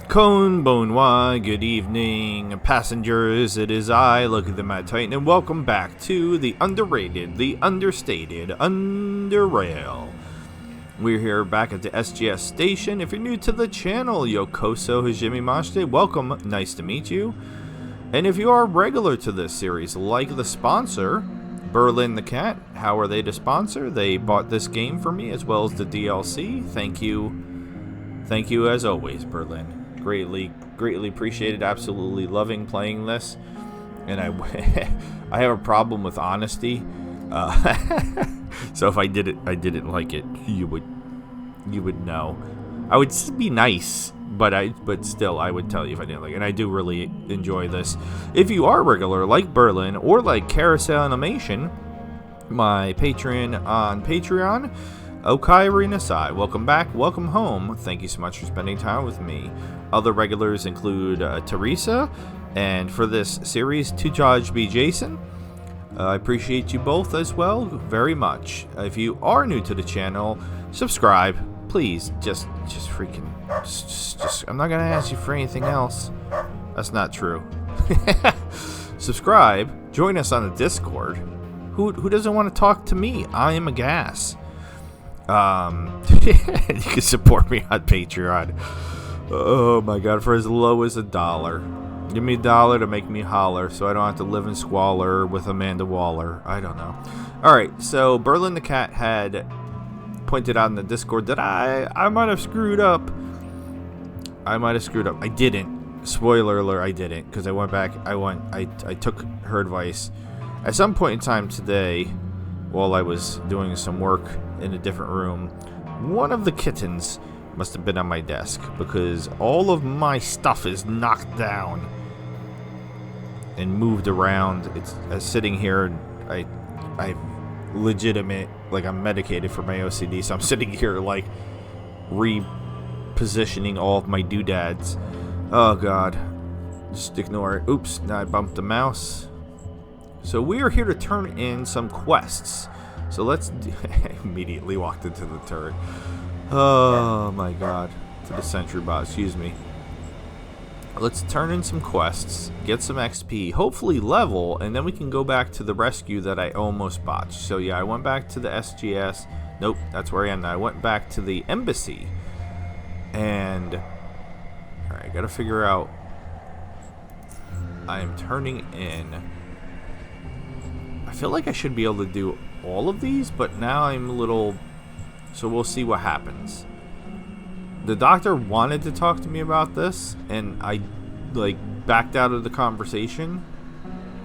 Con Bonnois, good evening, passengers. It is I, Loki the Mad Titan, and welcome back to the underrated, the understated UnderRail. We're here back at the SGS station. If you're new to the channel, Yokoso Hajime Mashite, welcome, nice to meet you. And if you are regular to this series, like the sponsor, Berlin the Cat, how are they the sponsor? They bought this game for me as well as the DLC. Thank you. Thank you as always, Berlin. Greatly appreciated. Absolutely loving playing this, and I have a problem with honesty. So if I didn't like it, you would know. I would be nice, but still I would tell you if I didn't like it. And I do really enjoy this. If you are regular, like Berlin or like Carousel Animation, my patron on Patreon, Okairi Nasai, welcome back, welcome home. Thank you so much for spending time with me. Other regulars include Teresa, and for this series, Tujaj B. Jason. I appreciate you both as well very much. If you are new to the channel, subscribe, please. Just I'm not gonna ask you for anything else. That's not true. Subscribe. Join us on the Discord. Who doesn't want to talk to me? I am a gas. You can support me on Patreon. Oh my god, for as low as $1. Give me $1 to make me holler so I don't have to live in squalor with Amanda Waller. I don't know. Alright, so Berlin the Cat had pointed out in the Discord that I might have screwed up. I didn't. Spoiler alert, I didn't. Because I went back, I took her advice. At some point in time today, while I was doing some work in a different room, one of the kittens must have been on my desk because all of my stuff is knocked down and moved around. It's sitting here, and I'm legitimate, like I'm medicated for my OCD, so I'm sitting here like repositioning all of my doodads. Oh god, just ignore it. Oops, now I bumped the mouse. So we are here to turn in some quests. So let's I immediately walked into the turret. Oh my god. To the sentry bot, excuse me. Let's turn in some quests, get some XP, hopefully level, and then we can go back to the rescue that I almost botched. So yeah, I went back to the SGS. Nope, that's where I am now. I went back to the embassy. And alright, gotta figure out. I am turning in. I feel like I should be able to do all of these, but now I'm a little... So we'll see what happens. The doctor wanted to talk to me about this, and I backed out of the conversation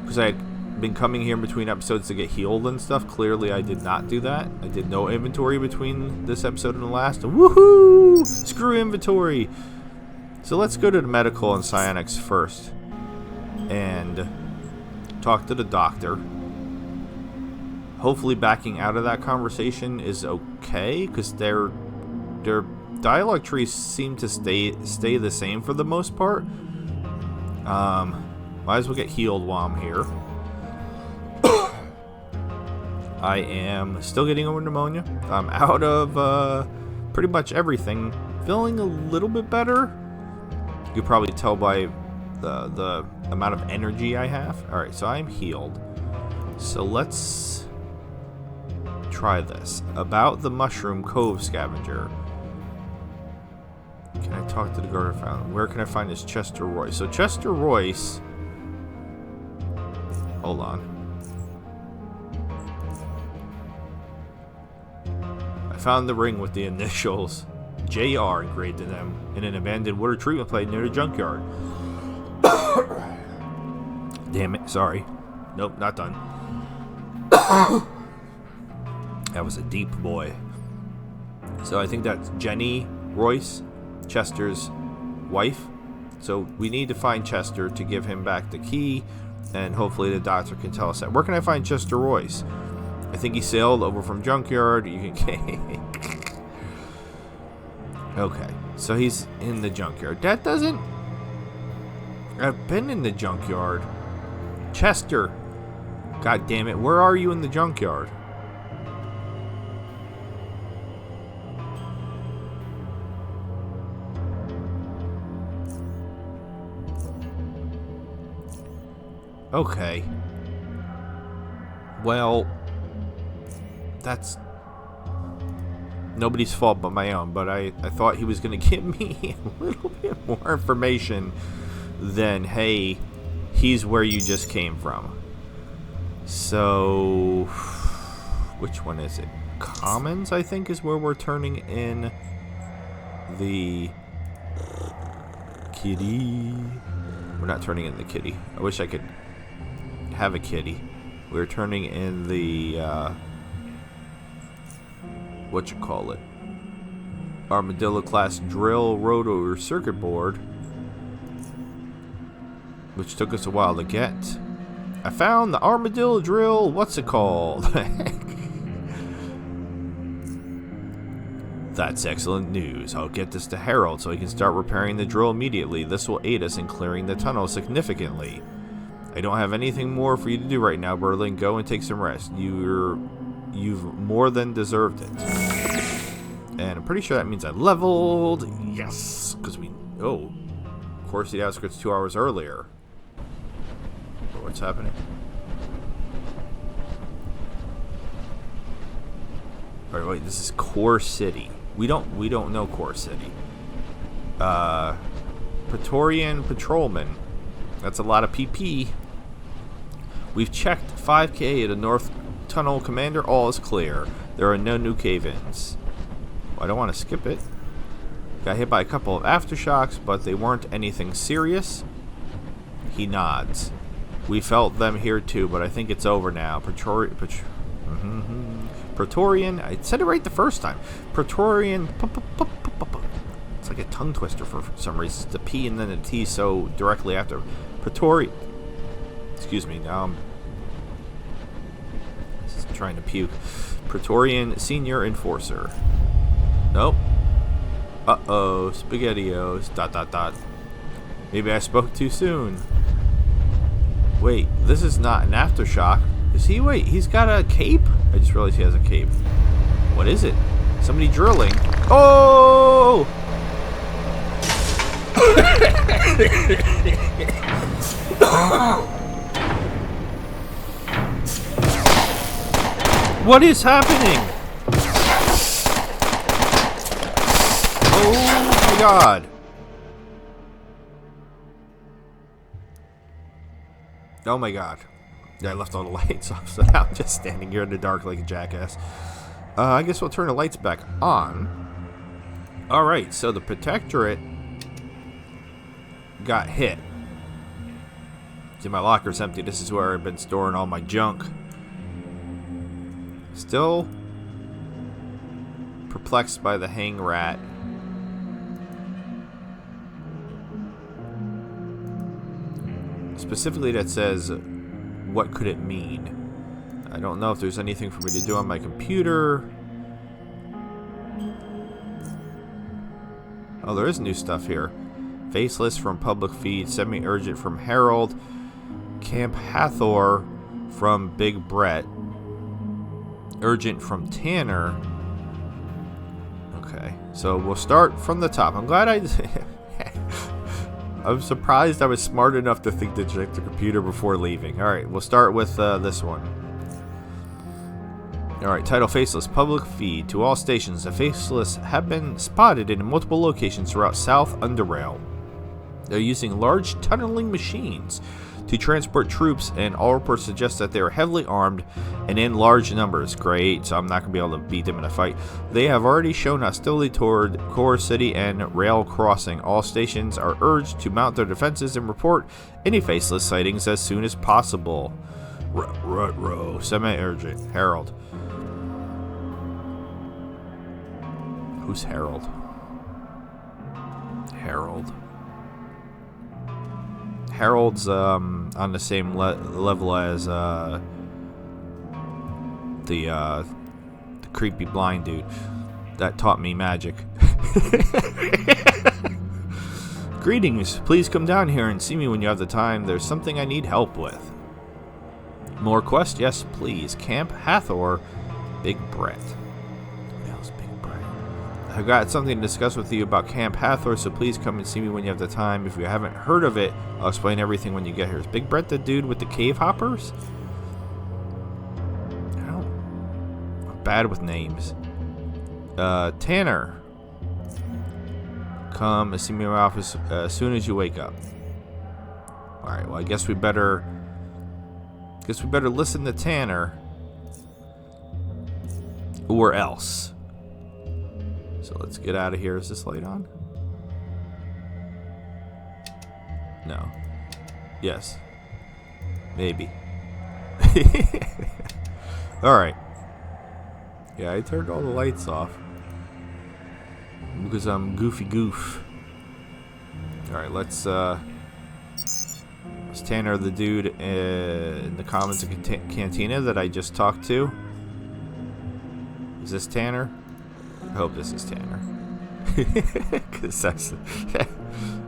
because I had been coming here in between episodes to get healed and stuff. Clearly I did not do that. I did no inventory between this episode and the last. Woohoo! Screw inventory! So let's go to the medical and psionics first and talk to the doctor. Hopefully backing out of that conversation is okay, because their dialogue trees seem to stay the same for the most part. Might as well get healed while I'm here. I am still getting over pneumonia. I'm out of pretty much everything. Feeling a little bit better. You could probably tell by the amount of energy I have. Alright, so I'm healed. So let's try this. About the Mushroom Cove Scavenger. Can I talk to the Garter Fountain? Where can I find this Chester Royce? So Chester Royce... Hold on. I found the ring with the initials JR engraved in them in an abandoned water treatment plant near the junkyard. Damn it, sorry. Nope, not done. That was a deep boy. So I think that's Jenny Royce, Chester's wife. So we need to find Chester to give him back the key, and hopefully the doctor can tell us that. Where can I find Chester Royce? I think he sailed over from junkyard. You can okay, so he's in the junkyard. That doesn't... I've been in the junkyard. Chester! God damn it, where are you in the junkyard? Okay. Well, that's nobody's fault but my own, but I thought he was going to give me a little bit more information than, hey, he's where you just came from. So, which one is it? Commons, I think, is where we're turning in the kitty. We're not turning in the kitty. I wish I could have a kitty. We're turning in the, whatchamacallit, Armadillo class drill rotor circuit board, which took us a while to get. I found the Armadillo drill, what's it called? That's excellent news. I'll get this to Harold so he can start repairing the drill immediately. This will aid us in clearing the tunnel significantly. I don't have anything more for you to do right now, Berlin. Go and take some rest. You've more than deserved it. And I'm pretty sure that means I leveled. Yes, because Core City outskirts 2 hours earlier. What's happening? Alright, wait, this is Core City. We don't know Core City. Praetorian Patrolman. That's a lot of PP. We've checked 5K at the North Tunnel. Commander, all is clear. There are no new cave-ins. Well, I don't want to skip it. Got hit by a couple of aftershocks, but they weren't anything serious. He nods. We felt them here too, but I think it's over now. Praetorian. I said it right the first time. Praetorian. It's like a tongue twister for some reason. It's a P and then a T so directly after. Praetorian. Excuse me. Now I'm just trying to puke. Praetorian Senior Enforcer. Nope. Uh-oh. SpaghettiOs. ... Maybe I spoke too soon. Wait, this is not an aftershock. Is he? Wait, he's got a cape? I just realized he has a cape. What is it? Somebody drilling. Oh! What is happening? Oh my god. Oh my god. Yeah, I left all the lights off, so now I'm just standing here in the dark like a jackass. I guess we'll turn the lights back on. Alright, so the Protectorate got hit. See, my locker's empty. This is where I've been storing all my junk. Still perplexed by the hang rat. Specifically that says, what could it mean? I don't know if there's anything for me to do on my computer. Oh, there is new stuff here. Faceless from Public Feed, Semi-Urgent from Harold, Camp Hathor from Big Brett, Urgent from Tanner. Okay, so we'll start from the top. I'm glad I'm surprised I was smart enough to think to check the computer before leaving. Alright, we'll start with this one. Alright, title Faceless. Public feed to all stations. The Faceless have been spotted in multiple locations throughout South UnderRail. They're using large tunneling machines to transport troops, and all reports suggest that they are heavily armed and in large numbers. Great, so I'm not going to be able to beat them in a fight. They have already shown hostility toward Core City and Rail Crossing. All stations are urged to mount their defenses and report any Faceless sightings as soon as possible. Semi-urgent. Harold. Who's Harold? Harold. Harold's on the same level as the creepy blind dude that taught me magic. Greetings. Please come down here and see me when you have the time. There's something I need help with. More quest? Yes, please. Camp Hathor, Big Brett. What else, Big Brett? I've got something to discuss with you about Camp Hathor, so please come and see me when you have the time. If you haven't heard of it, I'll explain everything when you get here. Is Big Brett the dude with the cave hoppers? I'm bad with names. Tanner. Come and see me in my office as soon as you wake up. Alright, well I guess we better listen to Tanner. Or else. So let's get out of here. Is this light on? No. Yes. Maybe. Alright. Yeah, I turned all the lights off. Because I'm goofy goof. Alright, let's Tanner the dude in the Commons Cantina that I just talked to. Is this Tanner? I hope this is Tanner. Because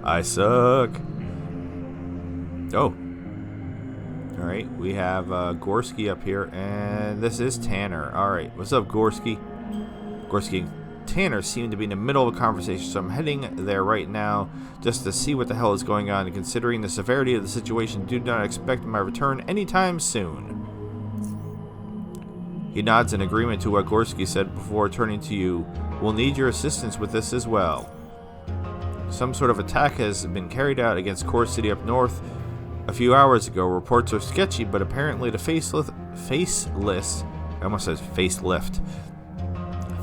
I suck. Oh. Alright, we have Gorski up here, and this is Tanner. Alright, what's up, Gorski? Gorski and Tanner seem to be in the middle of a conversation, so I'm heading there right now just to see what the hell is going on. And considering the severity of the situation, do not expect my return anytime soon. He nods in agreement to what Gorski said before turning to you. We'll need your assistance with this as well. Some sort of attack has been carried out against Core City up north a few hours ago. Reports are sketchy, but apparently the faceless I almost said facelift.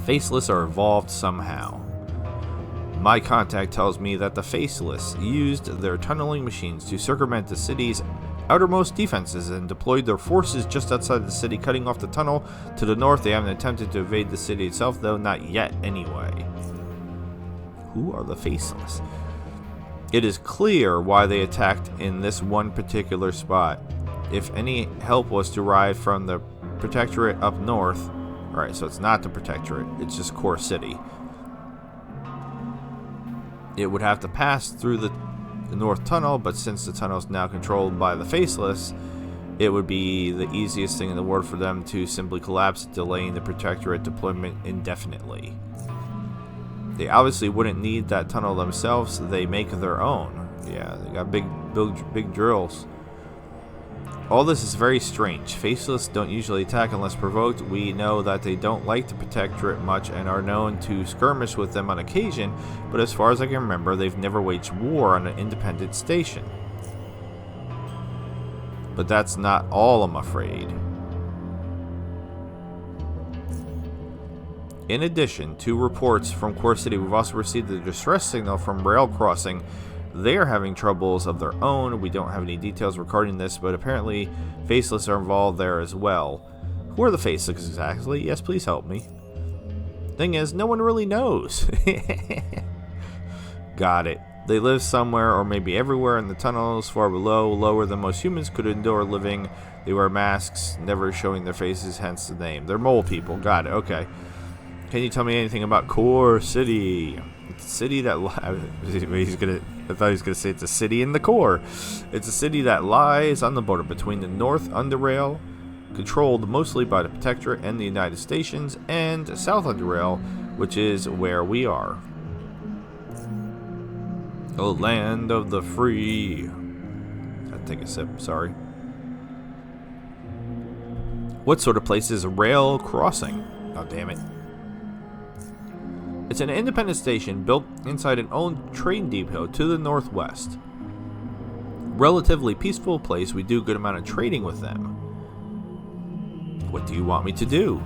Faceless are evolved somehow. My contact tells me that the Faceless used their tunneling machines to circumvent the city's outermost defenses and deployed their forces just outside the city, cutting off the tunnel to the north. They haven't attempted to invade the city itself, though, not yet anyway. Who are the Faceless? It is clear why they attacked in this one particular spot. If any help was to arrive from the Protectorate up north, alright, so it's not the Protectorate, it's just Core City, it would have to pass through the North Tunnel, but since the tunnel is now controlled by the Faceless, it would be the easiest thing in the world for them to simply collapse, delaying the Protectorate deployment indefinitely. They obviously wouldn't need that tunnel themselves, they make their own. Yeah, they got big drills. All this is very strange. Faceless don't usually attack unless provoked. We know that they don't like the Protectorate much and are known to skirmish with them on occasion, but as far as I can remember, they've never waged war on an independent station. But that's not all, I'm afraid. In addition to reports from Core City, we've also received a distress signal from Rail Crossing. They are having troubles of their own. We don't have any details regarding this, but apparently Faceless are involved there as well. Who are the Faceless exactly? Yes, please help me. Thing is, no one really knows. Got it. They live somewhere or maybe everywhere in the tunnels far below, lower than most humans could endure living. They wear masks, never showing their faces, hence the name. They're mole people. Got it. Okay. Can you tell me anything about Core City? It's a city that I thought he was gonna say it's a city in the core. It's a city that lies on the border between the North UnderRail, controlled mostly by the Protectorate and the United Stations, and South UnderRail, which is where we are. The land of the free. I'll take a sip, sorry. What sort of place is Rail Crossing? Oh, damn it. It's an independent station built inside an old train depot to the northwest. Relatively peaceful place. We do a good amount of trading with them. What do you want me to do?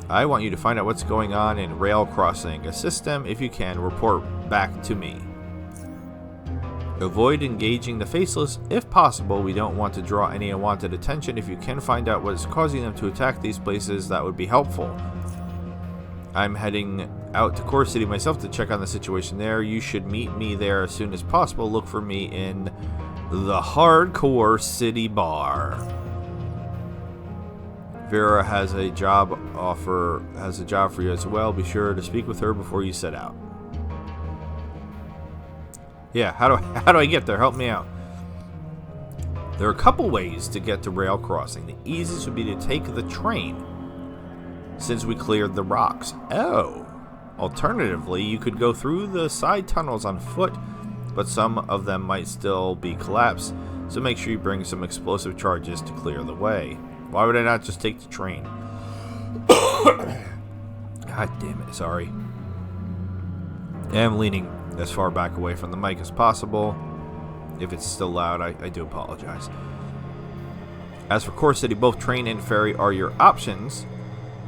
I want you to find out what's going on in Rail Crossing. Assist them if you can. Report back to me. Avoid engaging the Faceless if possible. We don't want to draw any unwanted attention. If you can find out what is causing them to attack these places, that would be helpful. I'm heading out to Core City myself to check on the situation there. You should meet me there as soon as possible. Look for me in the Hardcore City Bar. Vera has a job for you as well. Be sure to speak with her before you set out. Yeah, how do I get there? Help me out. There are a couple ways to get to Rail Crossing. The easiest would be to take the train, since we cleared the rocks. Oh, Alternatively, you could go through the side tunnels on foot, but some of them might still be collapsed, so make sure you bring some explosive charges to clear the way. Why would I not just take the train? God damn it, sorry. I am leaning as far back away from the mic as possible. If it's still loud, I do apologize. As for Core City, both train and ferry are your options,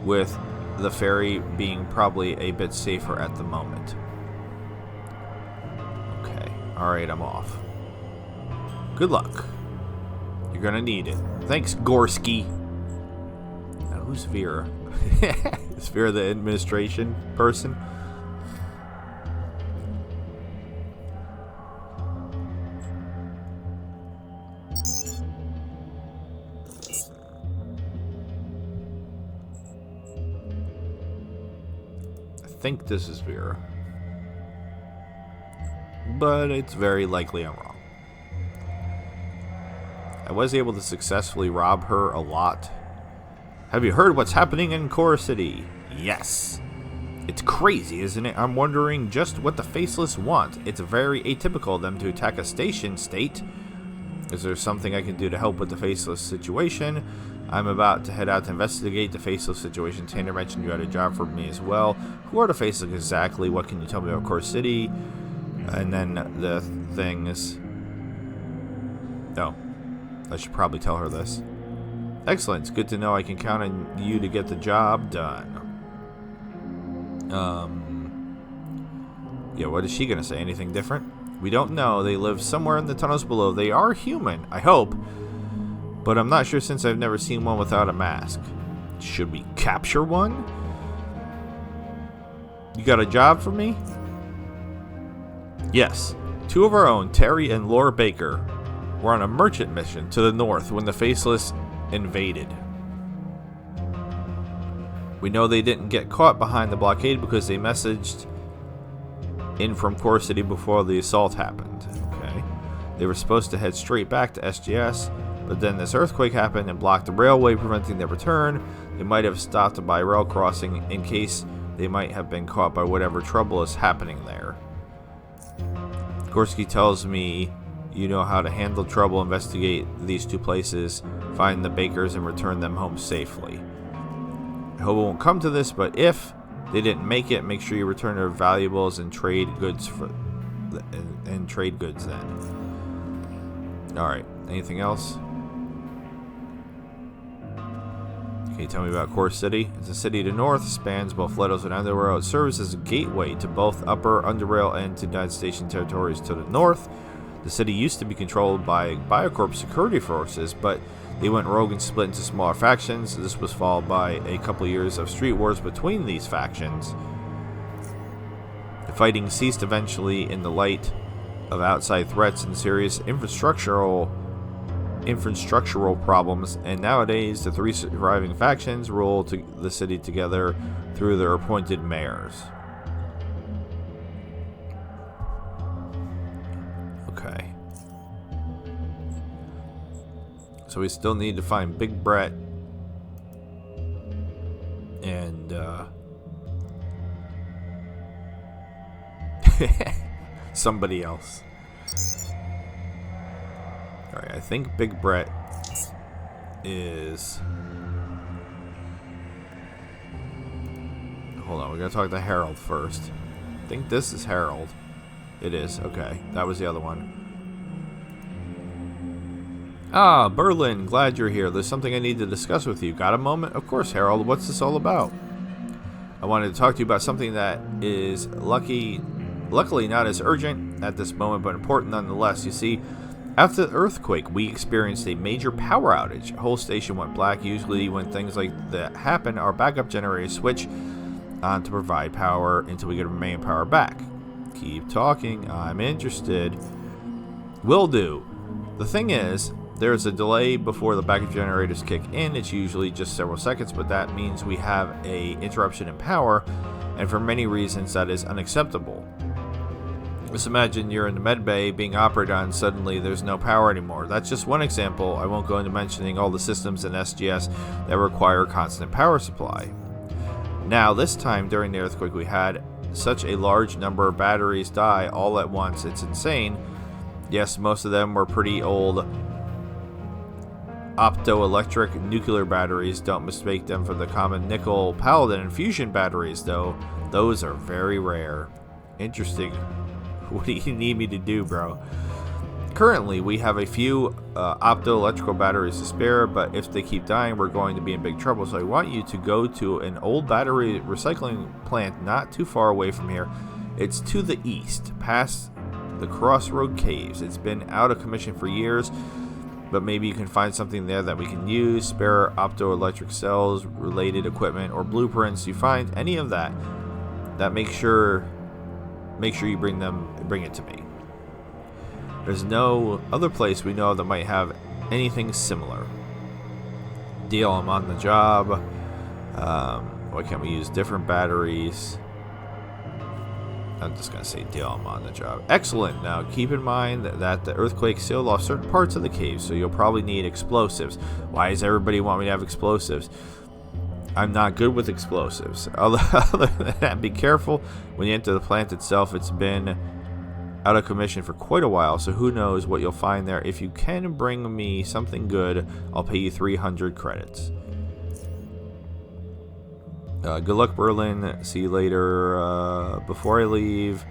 with the ferry being probably a bit safer at the moment. Okay, alright, I'm off. Good luck. You're gonna need it. Thanks, Gorski. Now, who's Vera? Is Vera the administration person? I think this is Vera, but it's very likely I'm wrong. I was able to successfully rob her a lot. Have you heard what's happening in Core City? Yes. It's crazy, isn't it? I'm wondering just what the Faceless want. It's very atypical of them to attack a station state. Is there something I can do to help with the Faceless situation? I'm about to head out to investigate the Faceless situation. Tanner mentioned you had a job for me as well. Who are the Faceless exactly? What can you tell me about Core City? And then the things. Oh, I should probably tell her this. Excellent. It's good to know I can count on you to get the job done. Yeah, what is she gonna say? Anything different? We don't know. They live somewhere in the tunnels below. They are human, I hope. But I'm not sure since I've never seen one without a mask. Should we capture one? You got a job for me? Yes. Two of our own, Terry and Laura Baker, were on a merchant mission to the north when the Faceless invaded. We know they didn't get caught behind the blockade because they messaged in from Core City before the assault happened. Okay. They were supposed to head straight back to SGS, but then this earthquake happened and blocked the railway, preventing their return. They might have stopped by rail crossing in case they might have been caught by whatever trouble is happening there. Gorski tells me you know how to handle trouble, investigate these two places, find the Bakers, and return them home safely. I hope it won't come to this, but if they didn't make it, make sure you return their valuables and trade goods then. Alright, anything else? Can you tell me about Core City? It's a city to the north, spans both Letos and UnderRail. It serves as a gateway to both Upper UnderRail and to United Station territories to the north. The city used to be controlled by Biocorp security forces, but they went rogue and split into smaller factions. This was followed by a couple of years of street wars between these factions. The fighting ceased eventually in the light of outside threats and serious infrastructural problems, and nowadays the three surviving factions rule the city together through their appointed mayors. Okay. So we still need to find Big Brett and somebody else. Alright, I think Big Brett is... Hold on, we gotta talk to Harold first. I think this is Harold. It is, okay. That was the other one. Ah, Berlin, glad you're here. There's something I need to discuss with you. Got a moment? Of course, Harold. What's this all about? I wanted to talk to you about something that is luckily not as urgent at this moment, but important nonetheless. You see, after the earthquake, we experienced a major power outage. The whole station went black. Usually when things like that happen, our backup generators switch on to provide power until we get our main power back. Keep talking. I'm interested. Will do. The thing is, there's a delay before the backup generators kick in. It's usually just several seconds, but that means we have a interruption in power, and for many reasons that is unacceptable. Just imagine you're in the med bay being operated on, and suddenly there's no power anymore. That's just one example. I won't go into mentioning all the systems in SGS that require constant power supply. Now, this time during the earthquake, we had such a large number of batteries die all at once. It's insane. Yes, most of them were pretty old optoelectric nuclear batteries. Don't mistake them for the common nickel paladin and fusion batteries, though. Those are very rare. Interesting. What do you need me to do, bro? Currently, we have a few optoelectrical batteries to spare, but if they keep dying, we're going to be in big trouble. So I want you to go to an old battery recycling plant not too far away from here. It's to the east, past the Crossroad Caves. It's been out of commission for years, but maybe you can find something there that we can use. Spare optoelectric cells, related equipment, or blueprints. You find any of that, make sure you bring it to me. There's no other place we know that might have anything similar. Deal, I'm on the job. Why can't we use different batteries? I'm just going to say deal, I'm on the job. Excellent. Now, keep in mind that the earthquake sealed off certain parts of the cave, so you'll probably need explosives. Why does everybody want me to have explosives? I'm not good with explosives. Other than that, be careful when you enter the plant itself. It's been out of commission for quite a while, so who knows what you'll find there. If you can bring me something good, I'll pay you 300 credits. Good luck, Berlin. See you later. Before I leave,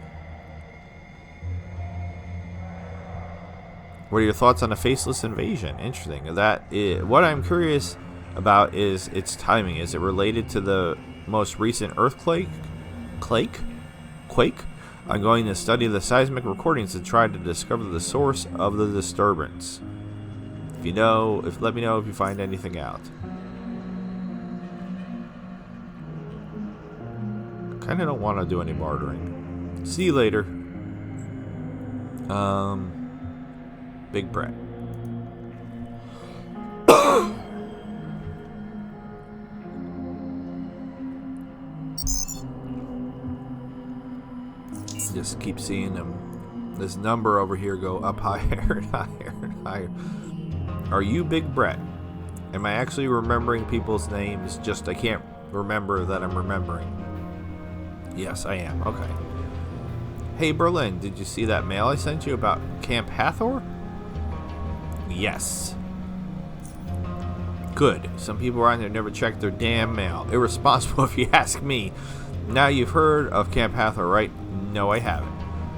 what are your thoughts on a faceless invasion? Interesting. What I'm curious about is its timing. Is it related to the most recent earthquake? Quake? I'm going to study the seismic recordings and try to discover the source of the disturbance. Let me know if you find anything out. Kinda don't want to do any bartering. See you later. Big Brett. Just keep seeing this number over here go up higher and higher and higher. Are you Big Brett? Am I actually remembering people's names? Just I can't remember that I'm remembering. Yes, I am. Okay. Hey, Berlin, did you see that mail I sent you about Camp Hathor? Yes. Good. Some people around there never check their damn mail. Irresponsible if you ask me. Now you've heard of Camp Hathor, right? No, I haven't.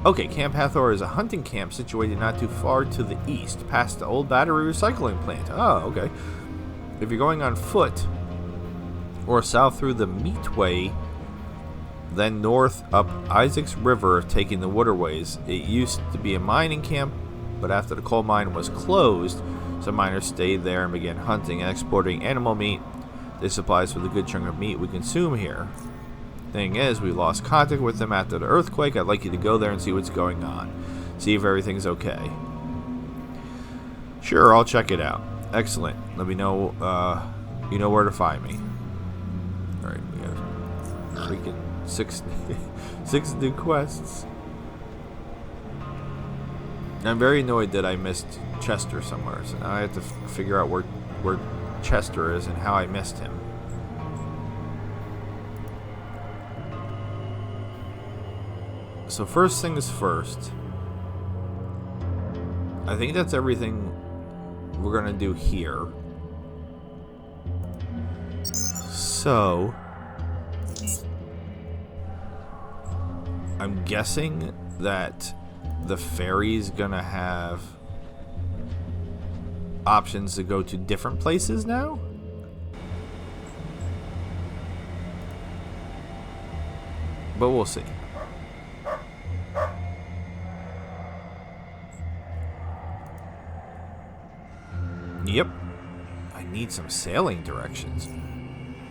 Okay, Camp Hathor is a hunting camp situated not too far to the east, past the old battery recycling plant. Oh, okay. If you're going on foot or south through the Meatway, then north up Isaac's River, taking the waterways. It used to be a mining camp, but after the coal mine was closed, some miners stayed there and began hunting and exporting animal meat. This supplies for the good chunk of meat we consume here. Thing is, we lost contact with them after the earthquake. I'd like you to go there and see what's going on. See if everything's okay. Sure, I'll check it out. Excellent. Let me know, you know where to find me. Alright, we have freaking six new quests. I'm very annoyed that I missed Chester somewhere, so now I have to figure out where Chester is and how I missed him. So first things first, I think that's everything we're gonna do here. So I'm guessing that the ferry's gonna have options to go to different places now? But we'll see. Yep. I need some sailing directions.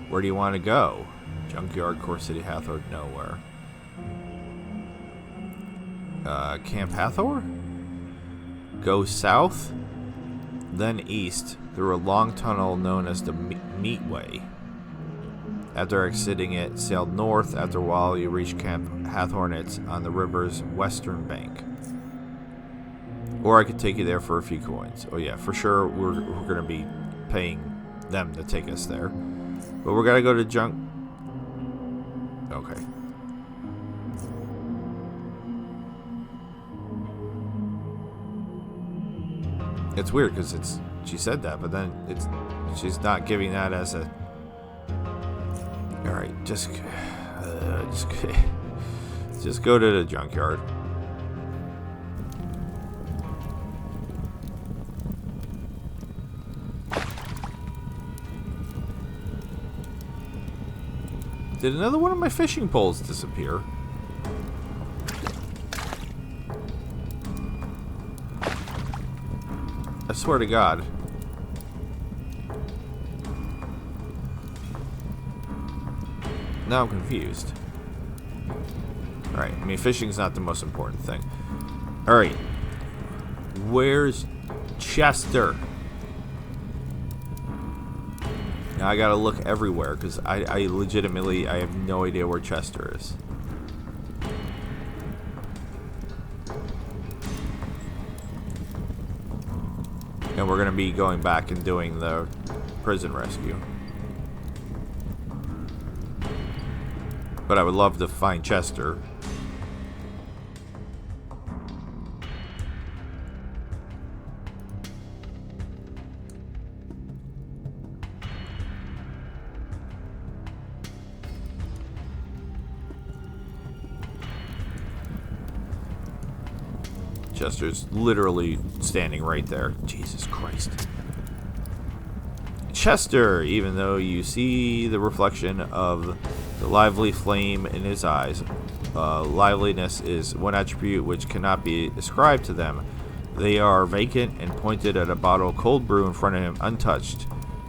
Where do you want to go? Junkyard, Core City, Hathor, nowhere. Camp Hathor? Go south, then east through a long tunnel known as the Meatway. After exiting it, sail north. After a while, you reach Camp Hathor, and it's on the river's western bank. Or I could take you there for a few coins. Oh yeah, for sure we're going to be paying them to take us there. But we're going to go to Okay. It's weird because she said that, but then she's not giving that as a. All right, just go to the junkyard. Did another one of my fishing poles disappear? I swear to God. Now I'm confused. Alright, I mean, fishing's not the most important thing. Alright. Where's Chester? Now I gotta look everywhere, because I legitimately, I have no idea where Chester is. And we're gonna be going back and doing the prison rescue. But I would love to find Chester. Chester's literally standing right there. Jesus Christ. Chester, even though you see the reflection of the lively flame in his eyes, liveliness is one attribute which cannot be ascribed to them. They are vacant and pointed at a bottle of cold brew in front of him, untouched,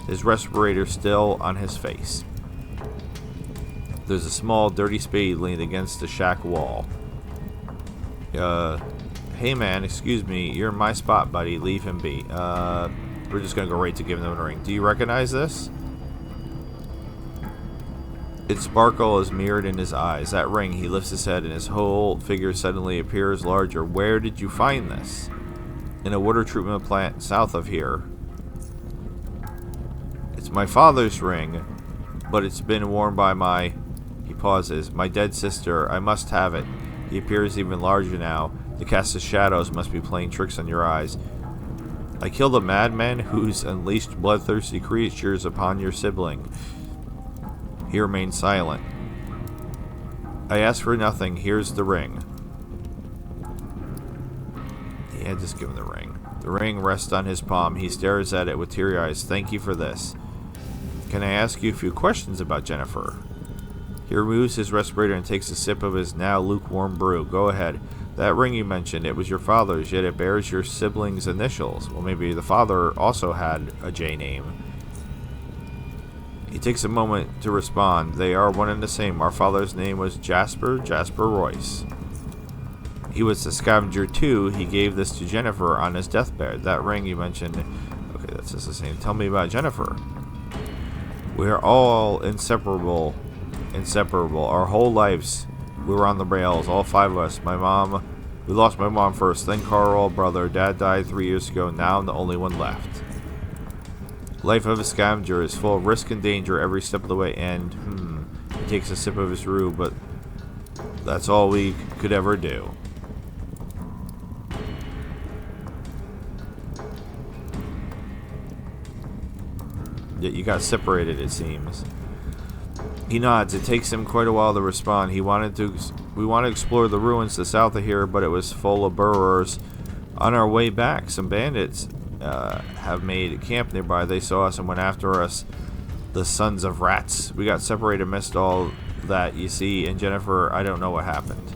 his respirator still on his face. There's a small, dirty spade leaned against the shack wall. Hey man, excuse me, you're in my spot, buddy. Leave him be. We're just gonna go right to giving them a ring. Do you recognize this? Its sparkle is mirrored in his eyes. That ring, he lifts his head and his whole figure suddenly appears larger. Where did you find this? In a water treatment plant south of here. It's my father's ring, but it's been worn by my... He pauses. My dead sister. I must have it. He appears even larger now. The cast of shadows must be playing tricks on your eyes. I killed a madman who's unleashed bloodthirsty creatures upon your sibling. He remained silent. I asked for nothing. Here's the ring. Yeah, just give him the ring. The ring rests on his palm. He stares at it with teary eyes. Thank you for this. Can I ask you a few questions about Jennifer? He removes his respirator and takes a sip of his now lukewarm brew. Go ahead. That ring you mentioned, it was your father's, yet it bears your sibling's initials. Well, maybe the father also had a J name. He takes a moment to respond. They are one and the same. Our father's name was Jasper Royce. He was the scavenger too. He gave this to Jennifer on his deathbed. That ring you mentioned. Okay, that's just the same. Tell me about Jennifer. We are all inseparable. Our whole lives, we were on the rails, all five of us. We lost my mom first, then Carl, brother. Dad died 3 years ago. Now I'm the only one left. Life of a scavenger is full of risk and danger every step of the way, and he takes a sip of his brew, but that's all we could ever do. Yet you got separated, it seems. He nods. It takes him quite a while to respond. We want to explore the ruins to the south of here, but it was full of burrowers. On our way back, some bandits have made camp nearby. They saw us and went after us. The sons of rats. We got separated, missed all that, you see. And Jennifer, I don't know what happened.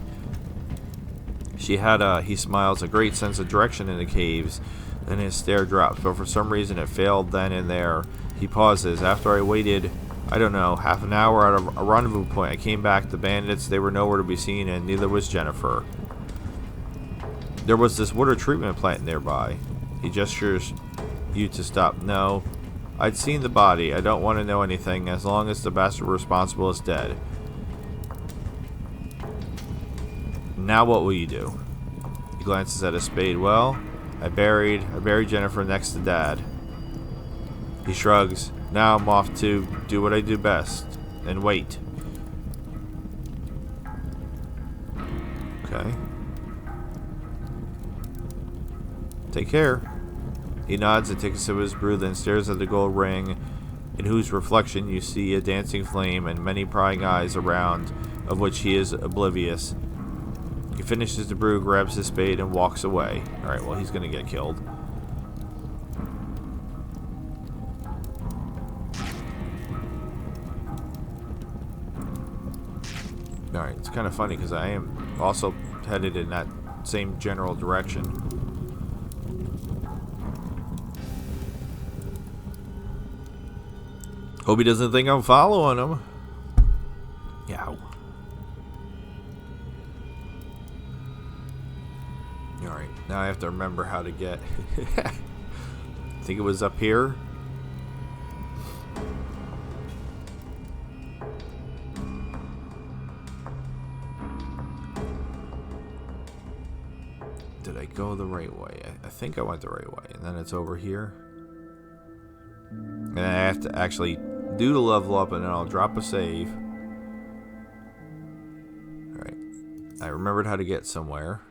She had he smiles, a great sense of direction in the caves. Then his stare drops, but for some reason it failed then and there. He pauses. After I waited, I don't know, half an hour at a rendezvous point, I came back. The bandits, they were nowhere to be seen, and neither was Jennifer. There was this water treatment plant nearby. He gestures you to stop. No, I'd seen the body. I don't want to know anything as long as the bastard responsible is dead. Now what will you do? He glances at his spade. Well, I buried Jennifer next to Dad. He shrugs. Now I'm off to do what I do best and wait. Okay. Take care. He nods and takes a sip of his brew, then stares at the gold ring, in whose reflection you see a dancing flame and many prying eyes around, of which he is oblivious. He finishes the brew, grabs his spade, and walks away. Alright, well, he's gonna get killed. Alright, it's kind of funny because I am also headed in that same general direction. Hope he doesn't think I'm following him. Yow. Alright, now I have to remember how to get... I think it was up here. Did I go the right way? I think I went the right way. And then it's over here. And I have to actually do the level up, and then I'll drop a save. Alright. I remembered how to get somewhere.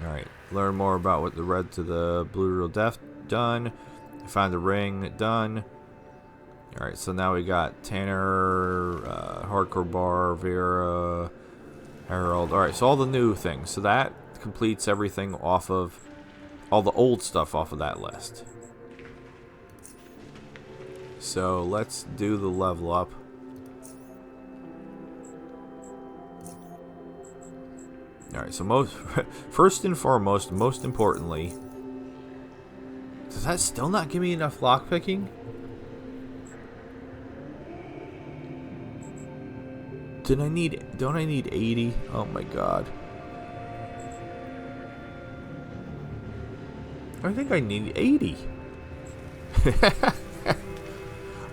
Alright. Learn more about what the red to the blue to the death done. I found the ring done. Alright, so now we got Tanner, Hardcore Bar, Vera, Harold. Alright, so all the new things. So that completes everything off of... all the old stuff off of that list. So let's do the level up. Alright, so first and foremost, most importantly, does that still not give me enough lockpicking? Don't I need 80? Oh my god. I think I need 80.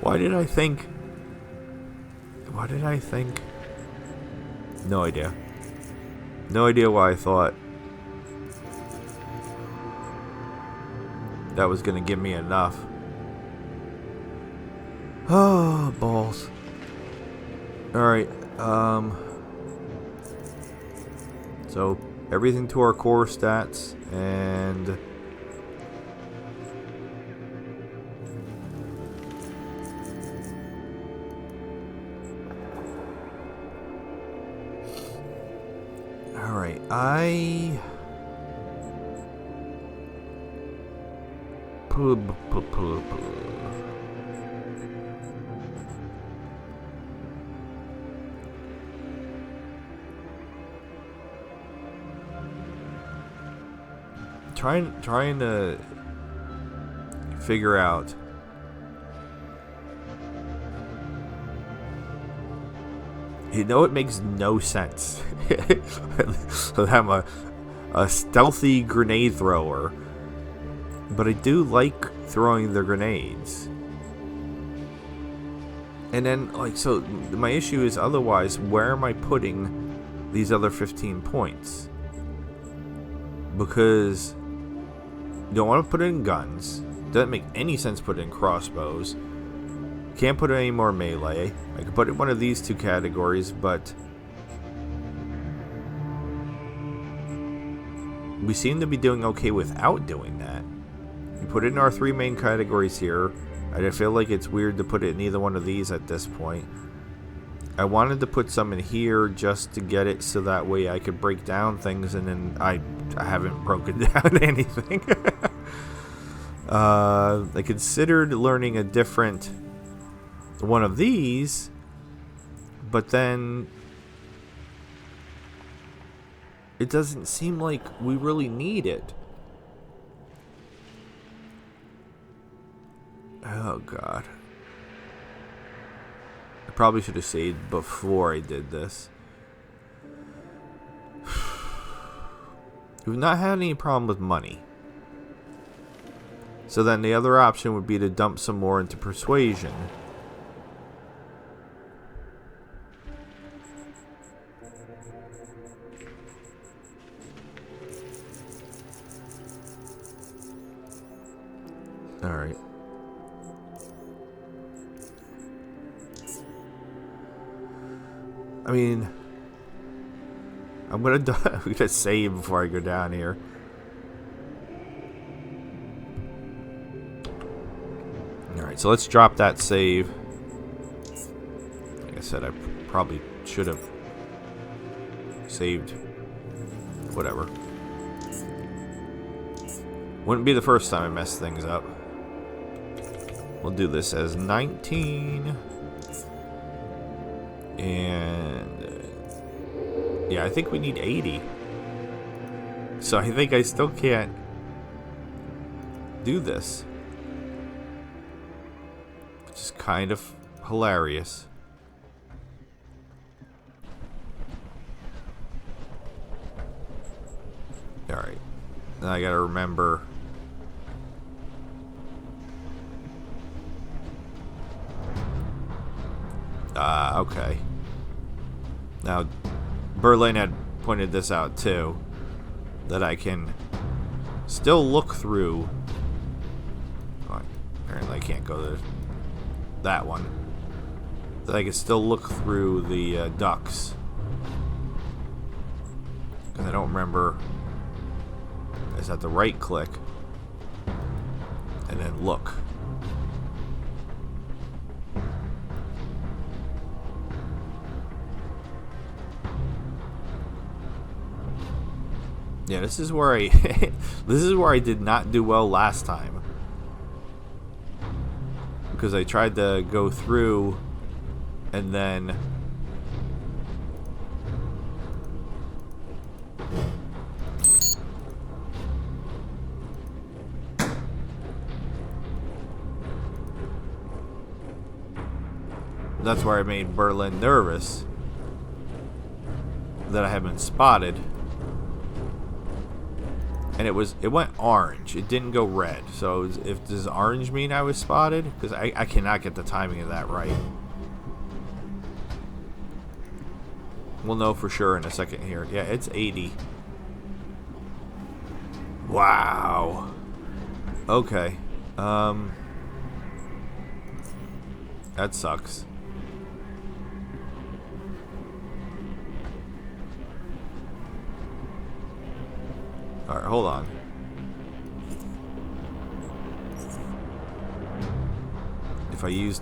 Why did I think? No idea. No idea why I thought that was going to give me enough. Oh, balls. Alright, so everything to our core stats, and alright, trying to figure out it makes no sense. So I'm a stealthy grenade thrower, but I do like throwing the grenades. And then, like, so my issue is otherwise, where am I putting these other 15 points? Because you don't want to put it in guns. Doesn't make any sense to put it in crossbows. Can't put any more melee. I could put it in one of these two categories, but we seem to be doing okay without doing that. We put it in our three main categories here. I feel like it's weird to put it in either one of these at this point. I wanted to put some in here just to get it so that way I could break down things, and then I haven't broken down anything. I considered learning a different one of these, but then it doesn't seem like we really need it. Oh god. I probably should have saved before I did this. We've not had any problem with money. So then the other option would be to dump some more into persuasion. Alright. I mean, I'm gonna save before I go down here. Alright, so let's drop that save. Like I said, I probably should have saved. Whatever. Wouldn't be the first time I mess things up. We'll do this as 19. And yeah, I think we need 80. So I think I still can't do this. Which is kind of hilarious. Alright. Now I gotta remember. Okay. Now, Berlin had pointed this out too. That I can still look through. Oh, apparently I can't go to that one. That I can still look through the ducts. Because I don't remember. I just have to right click. And then look. Yeah, this is where I this is where I did not do well last time. Because I tried to go through and then that's where I made Berlin nervous that I had been spotted. And it went orange. It didn't go red. So does orange mean I was spotted? Because I cannot get the timing of that right. We'll know for sure in a second here. Yeah, it's 80. Wow. Okay. That sucks. Alright, hold on. If I use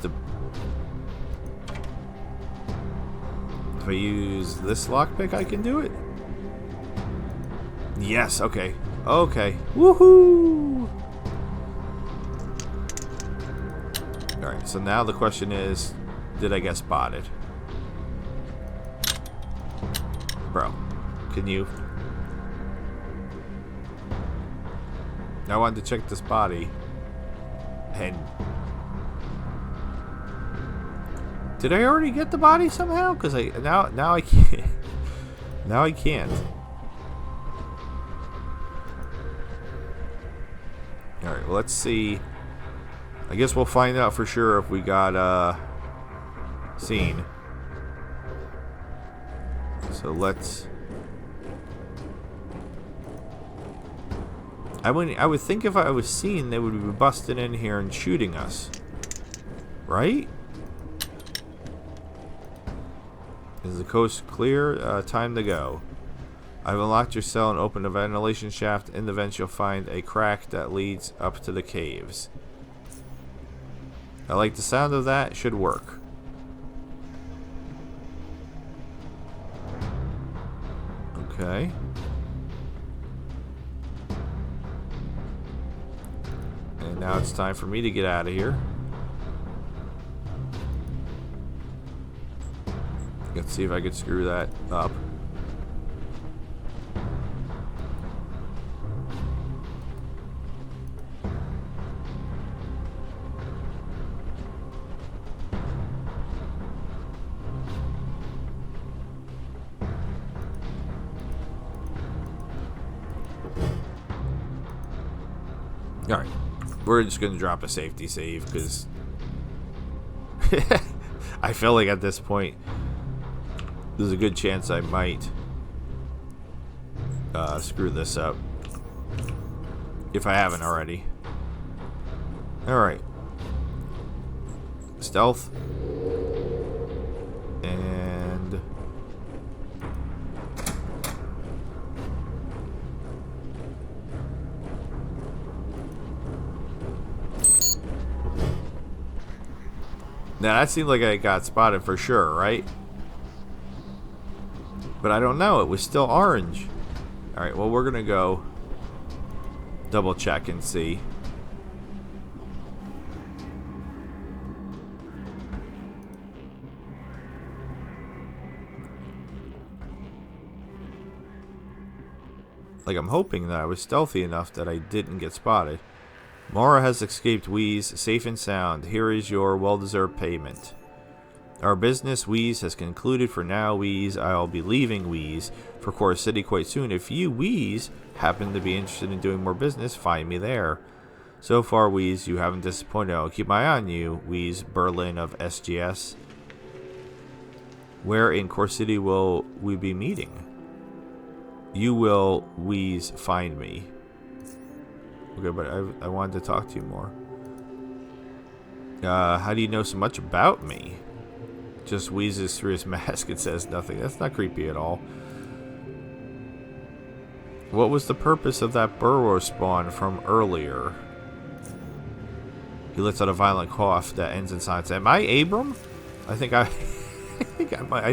this lockpick, I can do it? Yes, okay. Okay. Woohoo! Alright, so now the question is, did I get spotted? Bro, can you... I wanted to check this body. And... did I already get the body somehow? Because now I can't. Now I can't. Alright, well, let's see. I guess we'll find out for sure if we got seen. So let's... I would think if I was seen, they would be busting in here and shooting us. Right? Is the coast clear? Time to go. I've unlocked your cell and opened a ventilation shaft. In the vents, you'll find a crack that leads up to the caves. I like the sound of that. It should work. Okay. And now it's time for me to get out of here. Let's see if I can screw that up. Alright. We're just going to drop a safety save because I feel like at this point there's a good chance I might screw this up if I haven't already. Alright. Stealth. And Now that seemed like I got spotted for sure, right? But I don't know. It was still orange. Alright, well, we're gonna go double check and see. Like, I'm hoping that I was stealthy enough that I didn't get spotted. Mara has escaped Wheeze, safe and sound. Here is your well-deserved payment. Our business, Wheeze, has concluded for now, Wheeze. I'll be leaving Wheeze for Core City quite soon. If you, Wheeze, happen to be interested in doing more business, find me there. So far, Wheeze, you haven't disappointed. I'll keep my eye on you, Wheeze Berlin of SGS. Where in Core City will we be meeting? You will, Wheeze, find me. Okay, but I wanted to talk to you more. How do you know so much about me? Just wheezes through his mask and says nothing. That's not creepy at all. What was the purpose of that burrow spawn from earlier? He lets out a violent cough that ends in silence. Am I Abram? I think I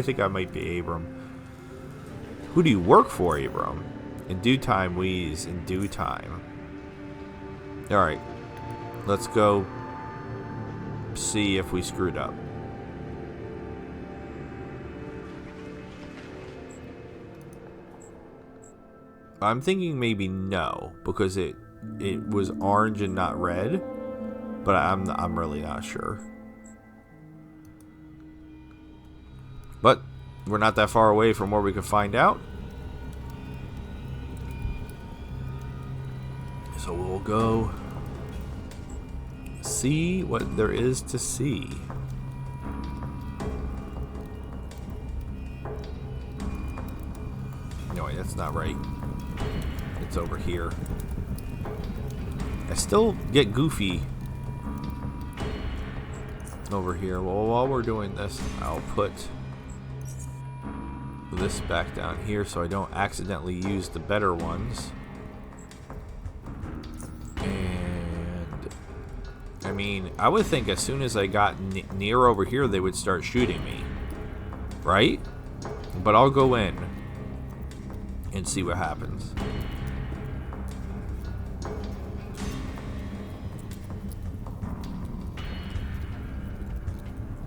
think I might be Abram. Who do you work for, Abram? In due time, Wheeze. In due time. Alright. Let's go see if we screwed up. I'm thinking maybe no, because it was orange and not red, but I'm really not sure. But we're not that far away from where we could find out. So we'll go see what there is to see. No, wait, that's not right. It's over here. I still get goofy over here. Well, while we're doing this, I'll put this back down here so I don't accidentally use the better ones. And I mean, I would think as soon as I got near over here, they would start shooting me, right? But I'll go in and see what happens.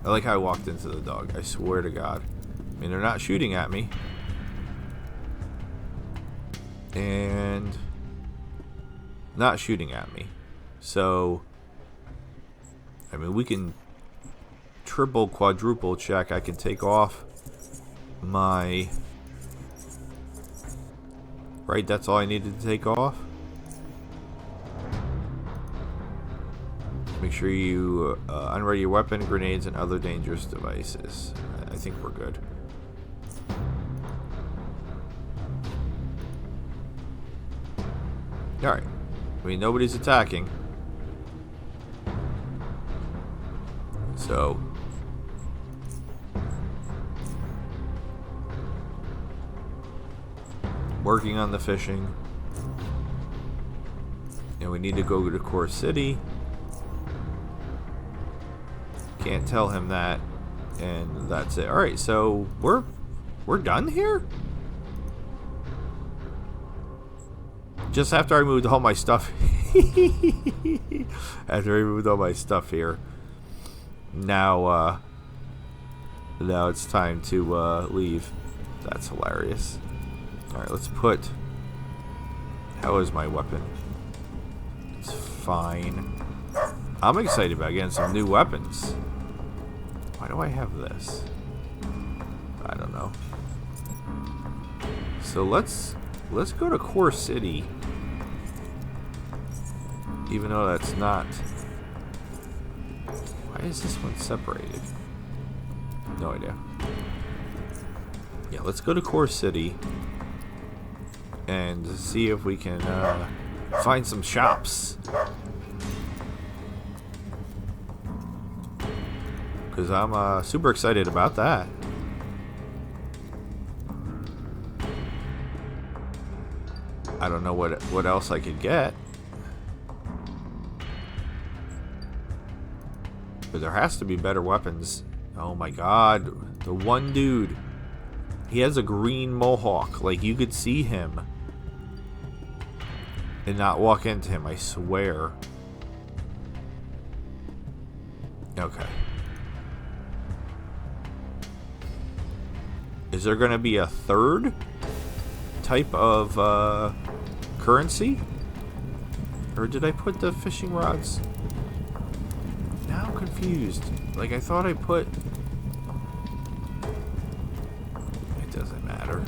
I like how I walked into the dog. I swear to God. I mean, they're not shooting at me. And not shooting at me. So, I mean, we can triple, quadruple check. I can take off my... Right, that's all I needed to take off. Make sure you unready your weapon, grenades, and other dangerous devices. I think we're good. Alright. I mean, nobody's attacking. So... working on the fishing. And we need to go to Core City. Can't tell him that, and that's it. All right, so we're done here. Just after I moved all my stuff, after I moved all my stuff here, now it's time to leave. That's hilarious. All right, let's put. How is my weapon? It's fine. I'm excited about getting some new weapons. Why do I have this? I don't know. So let's go to Core City. Even though that's not... Why is this one separated? No idea. Yeah, let's go to Core City and see if we can find some shops. Because I'm super excited about that. I don't know what else I could get. But there has to be better weapons. Oh my god. The one dude. He has a green mohawk. Like, you could see him and not walk into him, I swear. Okay. Is there going to be a third type of currency? Or did I put the fishing rods? Now I'm confused. Like, I thought I put... It doesn't matter.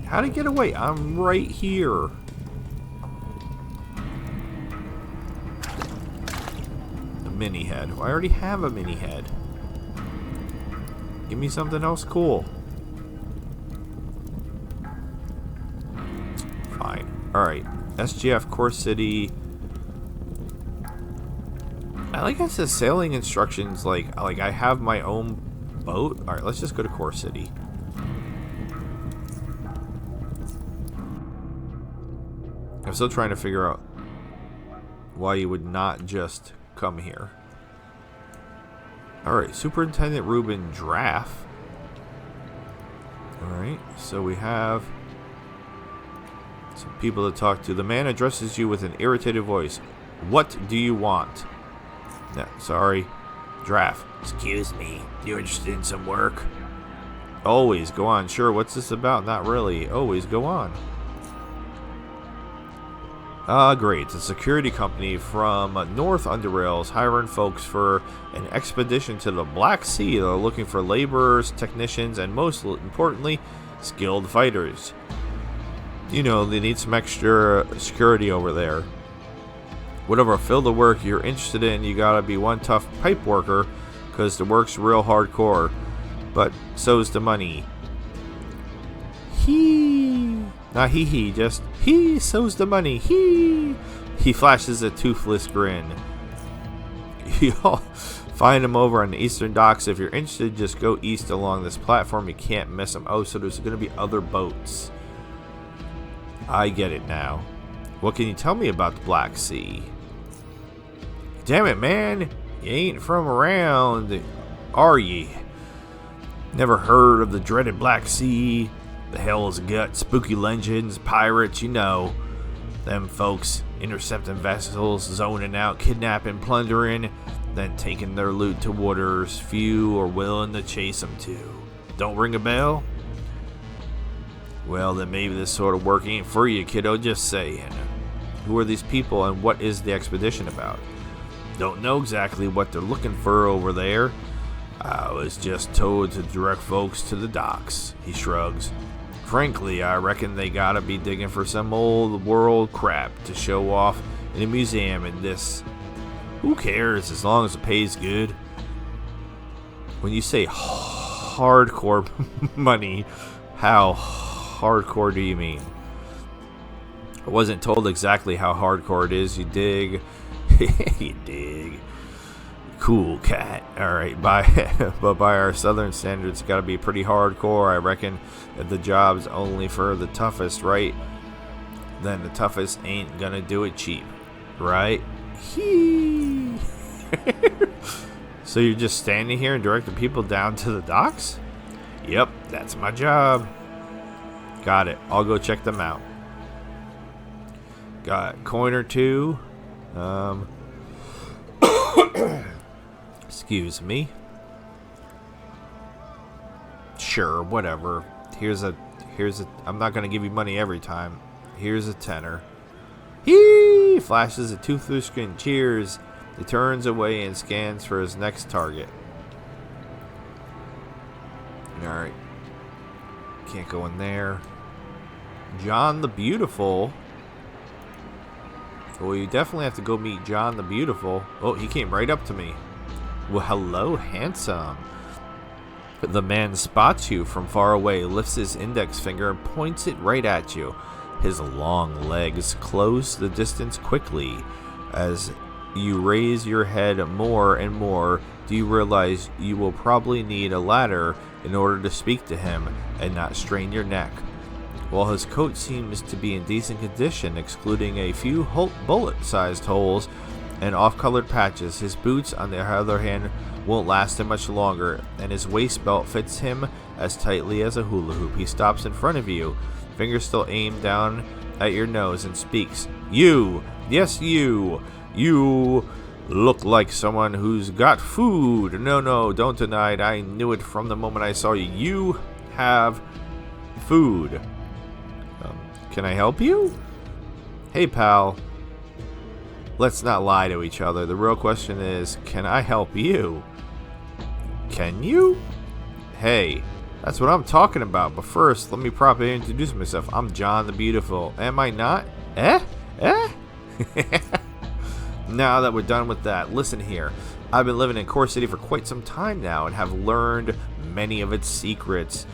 How'd I get away? I'm right here. A mini head. Well, I already have a mini head. Give me something else cool. Fine. Alright. SGF Core City. I like how it says sailing instructions. Like I have my own boat. Alright, let's just go to Core City. I'm still trying to figure out why you would not just come here. Alright, Superintendent Ruben Draft. Alright, so we have some people to talk to. The man addresses you with an irritated voice. What do you want? No, sorry. Draft. Excuse me, you interested in some work? Always, go on. Sure, what's this about? Not really. Always, go on. Great. It's a security company from North UnderRail is hiring folks for an expedition to the Black Sea. They're looking for laborers, technicians, and most importantly, skilled fighters. You know, they need some extra security over there. Whatever field of work you're interested in, you gotta be one tough pipe worker, because the work's real hardcore. But so's the money. Not he, just he, so's the money, he. He flashes a toothless grin. You'll find him over on the eastern docks. If you're interested, just go east along this platform. You can't miss him. Oh, so there's going to be other boats. I get it now. What can you tell me about the Black Sea? Damn it, man. You ain't from around, are ye? Never heard of the dreaded Black Sea? The Hell's Gut, spooky legends, pirates, you know. Them folks intercepting vessels, zoning out, kidnapping, plundering, then taking their loot to waters few are willing to chase them to. Don't ring a bell? Well, then maybe this sort of work ain't for you, kiddo, just saying. Who are these people and what is the expedition about? Don't know exactly what they're looking for over there. I was just told to direct folks to the docks. He shrugs. Frankly, I reckon they gotta be digging for some old world crap to show off in a museum in this. Who cares as long as it pays good? When you say hardcore money, how hardcore do you mean? I wasn't told exactly how hardcore it is. You dig? You dig. Cool cat. Alright, but by our southern standards, it's gotta be pretty hardcore. I reckon if the job's only for the toughest, right? Then the toughest ain't gonna do it cheap, right? So you're just standing here and directing people down to the docks? Yep, that's my job. Got it. I'll go check them out. Got a coin or two. Excuse me. Sure, whatever. Here's a I'm not gonna give you money every time. Here's a tenner. He flashes a toothless grin. Cheers. He turns away and scans for his next target. Alright. Can't go in there. John the Beautiful. Well, you definitely have to go meet John the Beautiful. Oh, he came right up to me. Well, hello, handsome. The man spots you from far away, lifts his index finger and points it right at you. His long legs close the distance quickly. As you raise your head more and more, do you realize you will probably need a ladder in order to speak to him and not strain your neck. While his coat seems to be in decent condition, excluding a few bullet-sized holes and off-colored patches, his boots, on the other hand, won't last him much longer, and his waist belt fits him as tightly as a hula hoop. He stops in front of you, fingers still aimed down at your nose, and speaks. You! Yes, you! You look like someone who's got food. No, don't deny it. I knew it from the moment I saw you. You have food. Can I help you? Hey, pal. Let's not lie to each other. The real question is, can I help you? Can you? Hey, that's what I'm talking about. But first, let me properly introduce myself. I'm John the Beautiful. Am I not? Eh? Now that we're done with that, listen here. I've been living in Core City for quite some time now and have learned many of its secrets,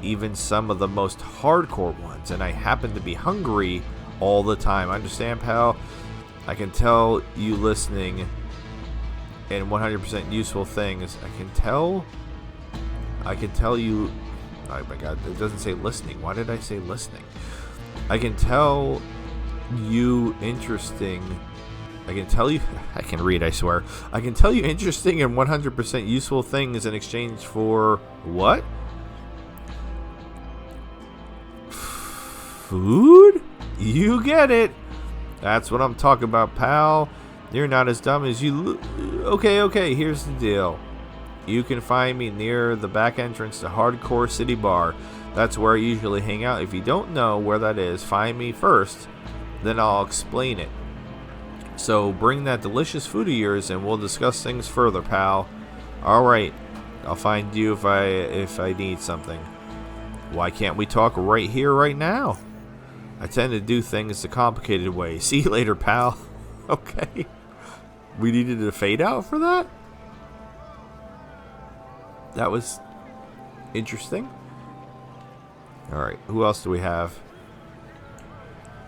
even some of the most hardcore ones, and I happen to be hungry all the time. Understand, pal? I can tell you listening and 100% useful things. I can tell you. Oh my god, it doesn't say listening. Why did I say listening? I can tell you interesting. I can read, I swear. I can tell you interesting and 100% useful things in exchange for what? Food? You get it. That's what I'm talking about, pal. You're not as dumb as you look. Okay, here's the deal. You can find me near the back entrance to Hardcore City Bar. That's where I usually hang out. If you don't know where that is, find me first, then I'll explain it. So bring that delicious food of yours and we'll discuss things further, pal. Alright, I'll find you if I need something. Why can't we talk right here, right now? I tend to do things the complicated way. See you later, pal. Okay. We needed a fade out for that? That was interesting. Alright, who else do we have?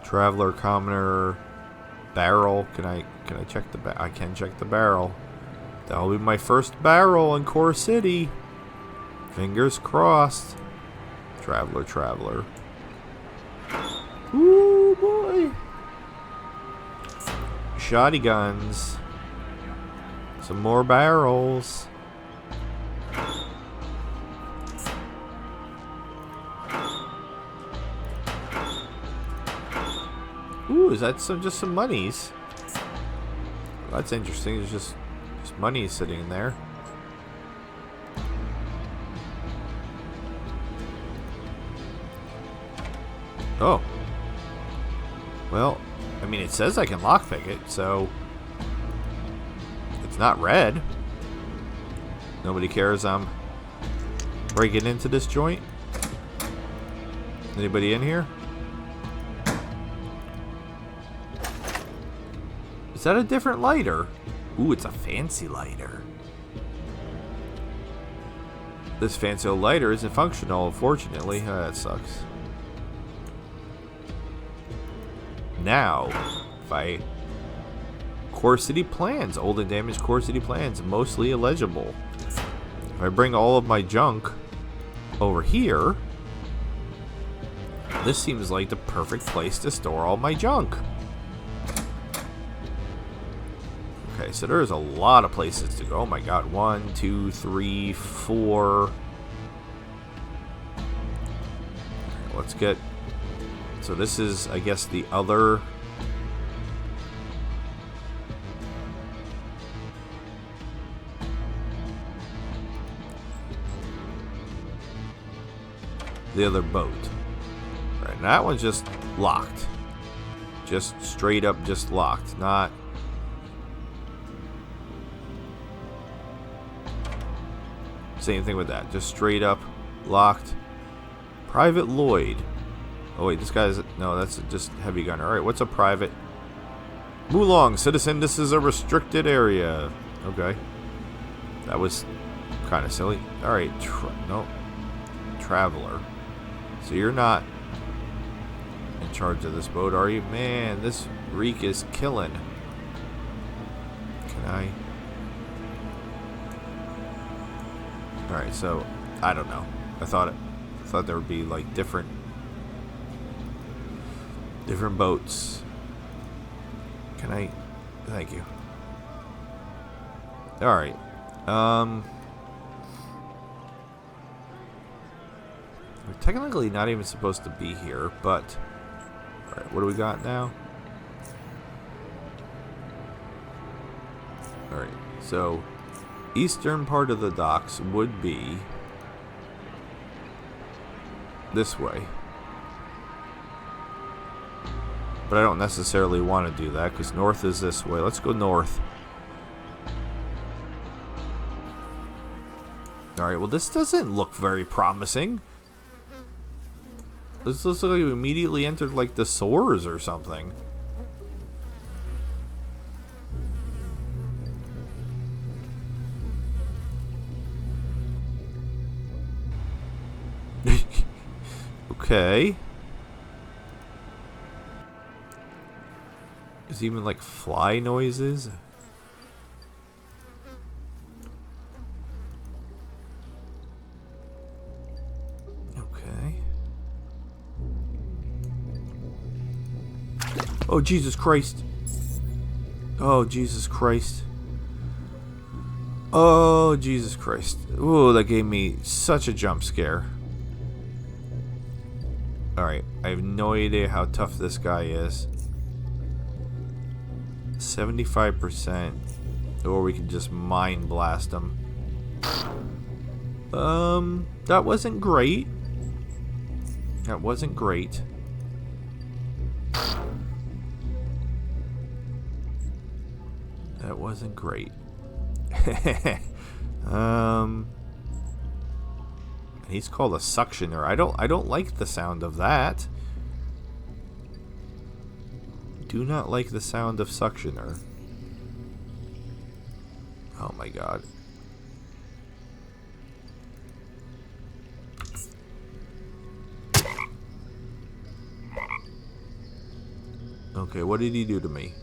Traveler, Commoner, Barrel. Can I check the I can check the barrel. That'll be my first barrel in Core City. Fingers crossed. Traveler. Ooh, boy. Shoddy guns. Some more barrels. Ooh, is that just some monies? Well, that's interesting. There's just money sitting in there. Oh. Well, I mean, it says I can lockpick it, so it's not red. Nobody cares I'm breaking into this joint. Anybody in here? Is that a different lighter? Ooh, it's a fancy lighter. This fancy old lighter isn't functional, unfortunately. Oh, that sucks. Now, Core City plans, old and damaged Core City plans, mostly illegible. If I bring all of my junk over here, this seems like the perfect place to store all my junk. Okay, so there's a lot of places to go. Oh my god, 1, 2, 3, 4. Let's get... So this is, I guess, the other... the other boat. All right, that one's just locked. Just straight up just locked, not... Same thing with that. Just straight up locked. Private Lloyd. Oh wait, this guy's... No, that's just heavy gunner. Alright, what's a private? Mulong, citizen, this is a restricted area. Okay. That was kind of silly. Alright, no. Traveler. So you're not in charge of this boat, are you? Man, this reek is killing. Can I... Alright, so I don't know. I thought there would be like different Different boats. Can I? Thank you. Alright. We're technically not even supposed to be here, but... Alright, what do we got now? Alright, so... Eastern part of the docks would be... this way. But I don't necessarily want to do that, because north is this way. Let's go north. Alright, well this doesn't look very promising. This looks like we immediately entered like the sores or something. Okay. There's even like fly noises. Okay. Oh, Jesus Christ. Oh, Jesus Christ. Oh, Jesus Christ. Ooh, that gave me such a jump scare. Alright, I have no idea how tough this guy is. 75%. Or we can just mind blast him. That wasn't great. That wasn't great. That wasn't great. He's called a suctioner. I don't like the sound of that. Do not like the sound of suctioner. Oh my god. Okay, what did he do to me?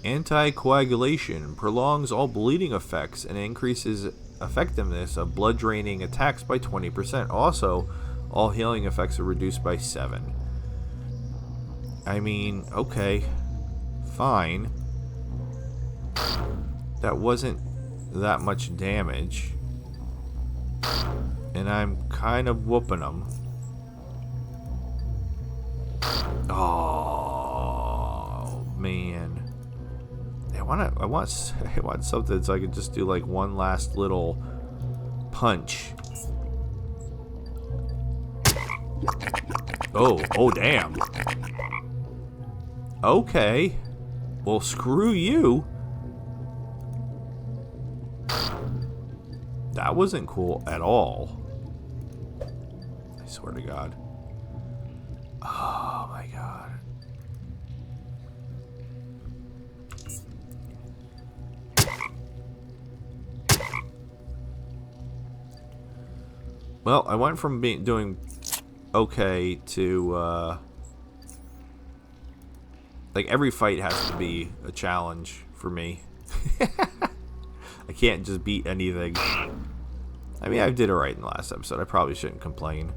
Anticoagulation prolongs all bleeding effects and increases effectiveness of blood draining attacks by 20%. Also, all healing effects are reduced by 7. I mean, okay, fine. That wasn't that much damage. And I'm kind of whooping them. Oh, man. I want something so I can just do like one last little punch. Oh damn. Okay. Well, screw you. That wasn't cool at all. I swear to God. Oh my God. Well, I went from doing okay to like every fight has to be a challenge for me. I can't just beat anything. I mean, I did alright in the last episode. I probably shouldn't complain.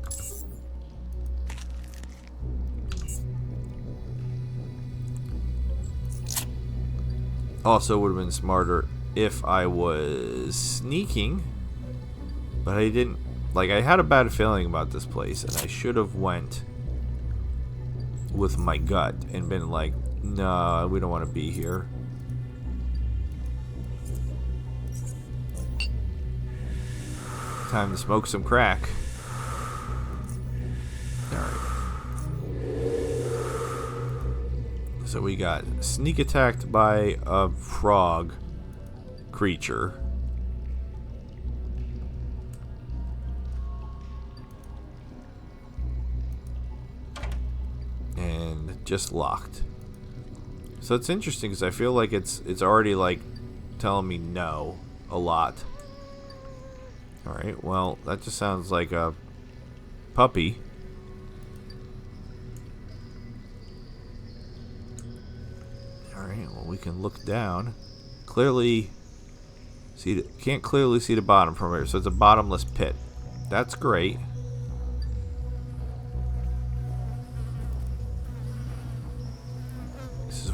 Also, would have been smarter if I was sneaking, but I didn't. Like, I had a bad feeling about this place, and I should have went with my gut and been like, nah, we don't want to be here. Time to smoke some crack. Alright. So we got sneak attacked by a frog creature. And just locked. So it's interesting because I feel like it's already like telling me no a lot. Alright, well, that just sounds like a puppy. Alright, well, we can look down. Clearly, can't clearly see the bottom from here, so it's a bottomless pit. That's great.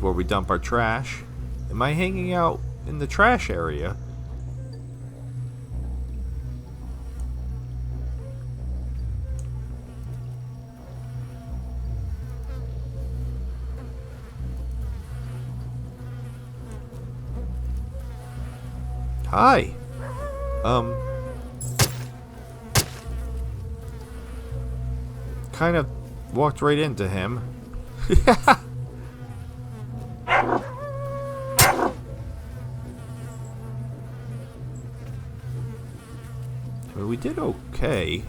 is where we dump our trash. Am I hanging out in the trash area? Hi. Kind of walked right into him. Well, we did okay.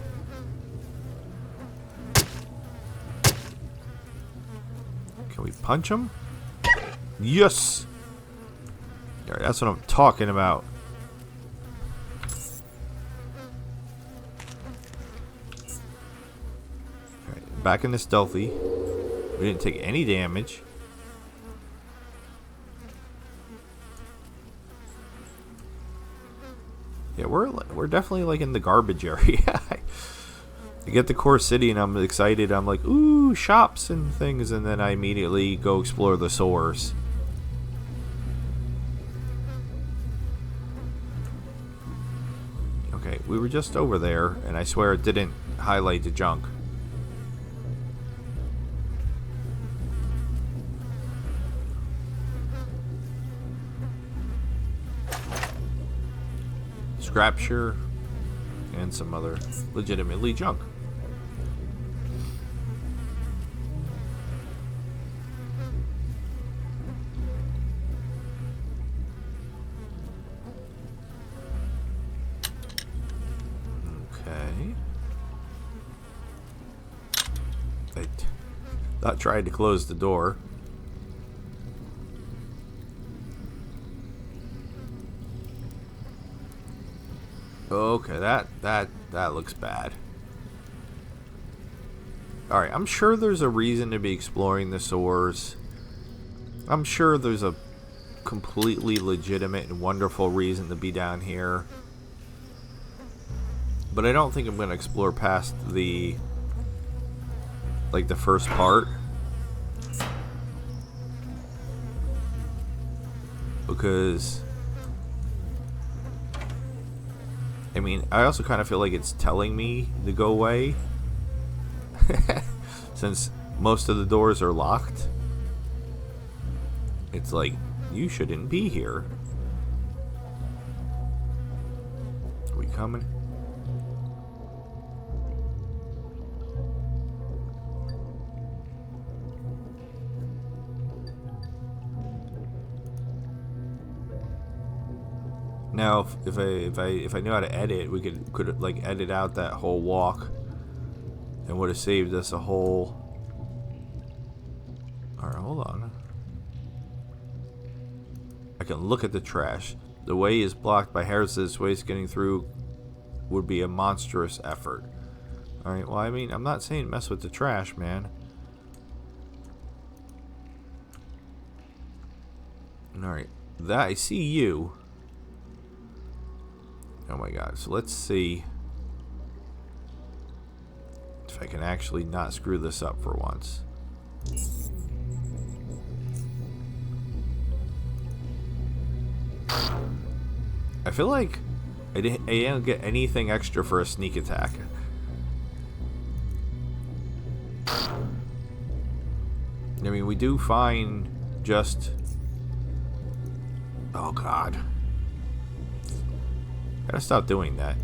Can we punch him? Yes! Alright, that's what I'm talking about. Alright, back in the stealthy. We didn't take any damage. Yeah, we're definitely like in the garbage area. I get to Core City and I'm excited. I'm like, ooh, shops and things, and then I immediately go explore the sewers. Okay, we were just over there, and I swear it didn't highlight the junk. Scrapture and some other legitimately junk. Okay. I tried to close the door. Okay, that looks bad. Alright, I'm sure there's a reason to be exploring the sewers. I'm sure there's a completely legitimate and wonderful reason to be down here. But I don't think I'm going to explore past the first part. Because I mean, I also kind of feel like it's telling me to go away. Since most of the doors are locked. It's like, you shouldn't be here. Are we coming? Now, if I knew how to edit, we could like edit out that whole walk, and would have saved us a whole. All right, hold on. I can look at the trash. The way is blocked by hazardous waste. Getting through would be a monstrous effort. All right. Well, I mean, I'm not saying mess with the trash, man. All right. That I see you. Oh my god, so let's see if I can actually not screw this up for once. I feel like I didn't get anything extra for a sneak attack. I mean, we do find just... Oh god. Gotta stop doing that.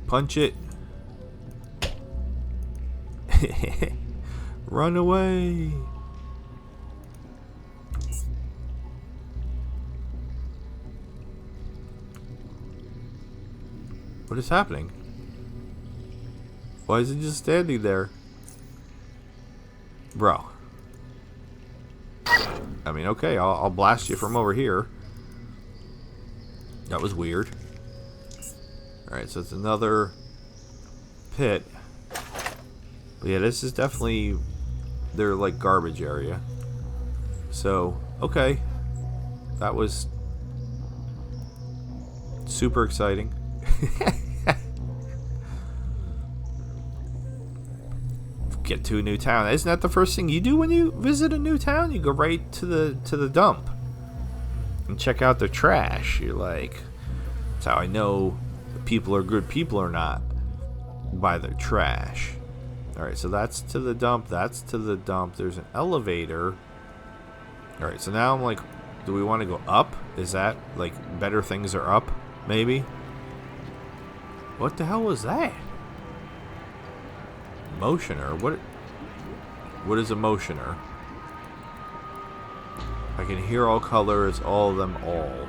Punch it. Run away. What is happening? Why is he just standing there? Bro. I mean, okay, I'll blast you from over here. That was weird. Alright, so it's another pit. But yeah, this is definitely their, like, garbage area. So, okay. That was Super exciting. Get to a new town. Isn't that the first thing you do when you visit a new town? You go right to the dump and check out their trash. You're like, that's how I know people are good people or not, by their trash. Alright, so that's to the dump. That's to the dump. There's an elevator. Alright, so now I'm like, do we want to go up? Is that like better things are up? Maybe? What the hell was that? Motioner? What is a motioner? I can hear all colors, all of them, all.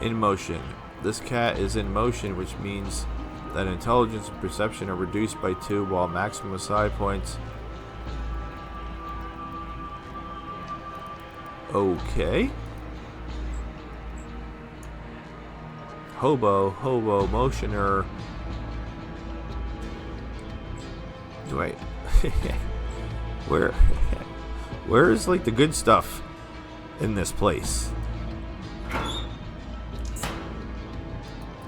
In motion. This cat is in motion, which means that intelligence and perception are reduced by 2, while maximum side points. Okay. Hobo, motioner. Wait. Where is like the good stuff in this place?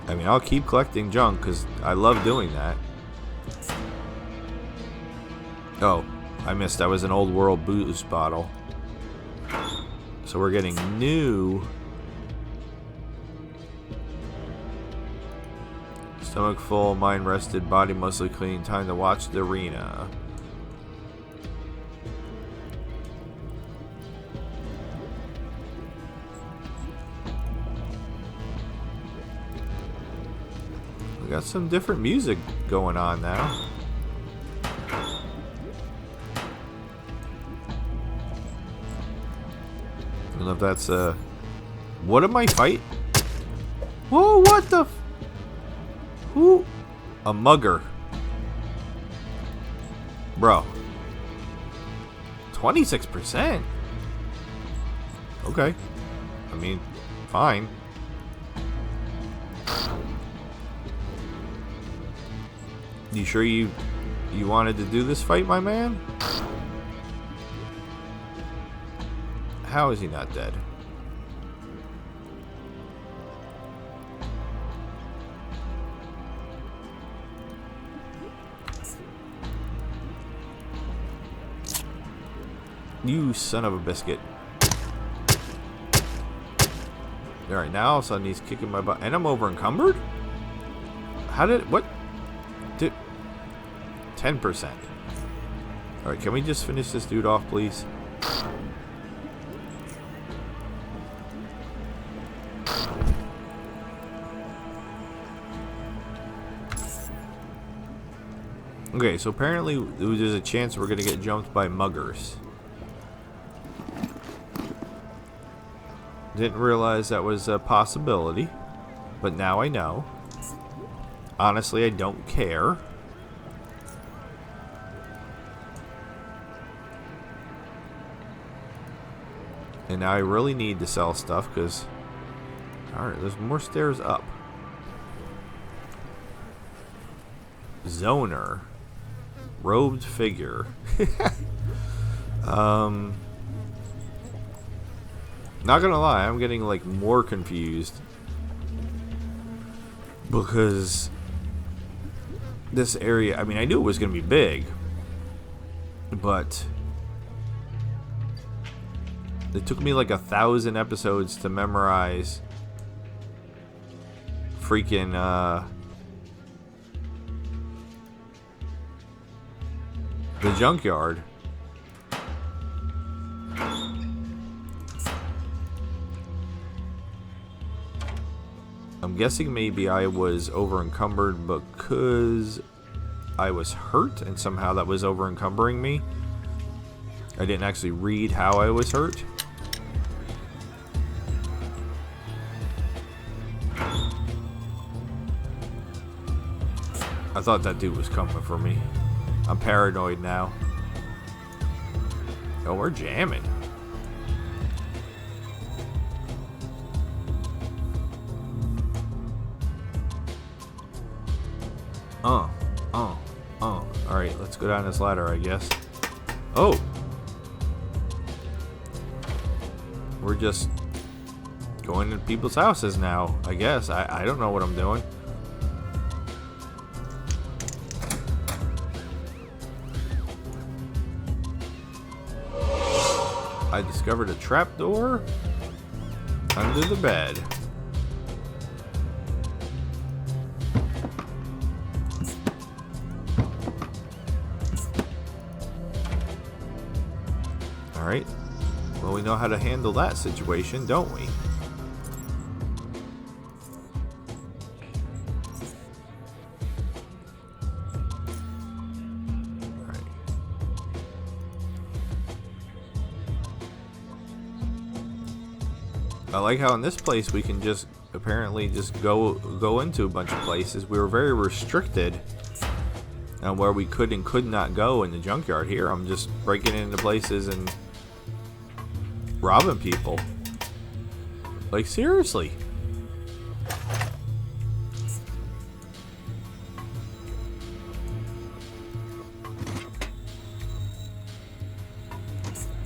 I mean, I'll keep collecting junk because I love doing that. Oh, I missed. That was an old world booze bottle. So we're getting new. Stomach full, mind rested, body mostly clean. Time to watch the arena. We got some different music going on now. I don't know if that's what am I fighting? Whoa, what the who? A mugger. Bro. 26%? Okay. I mean, fine. You sure you wanted to do this fight, my man? How is he not dead? You son of a biscuit. Alright, now all of a sudden he's kicking my butt. And I'm over encumbered? How did... What? Dude. 10%. Alright, can we just finish this dude off, please? Okay, so apparently there's a chance we're gonna get jumped by muggers. Didn't realize that was a possibility, but now I know. Honestly, I don't care. And now I really need to sell stuff because... Alright, there's more stairs up. Zoner. Robed figure. Not gonna lie, I'm getting like more confused because this area, I mean, I knew it was gonna be big, but it took me like 1,000 episodes to memorize freaking the junkyard. I'm guessing maybe I was over encumbered because I was hurt and somehow that was over encumbering me. I didn't actually read how I was hurt. I thought that dude was coming for me. I'm paranoid now. Oh, we're jamming. Alright, let's go down this ladder, I guess. Oh! We're just going to people's houses now, I guess. I don't know what I'm doing. I discovered a trapdoor under the bed. Alright. Well, we know how to handle that situation, don't we? Alright. I like how in this place we can just apparently just go into a bunch of places. We were very restricted on where we could and could not go in the junkyard. Here I'm just breaking into places and robbing people. Like, seriously.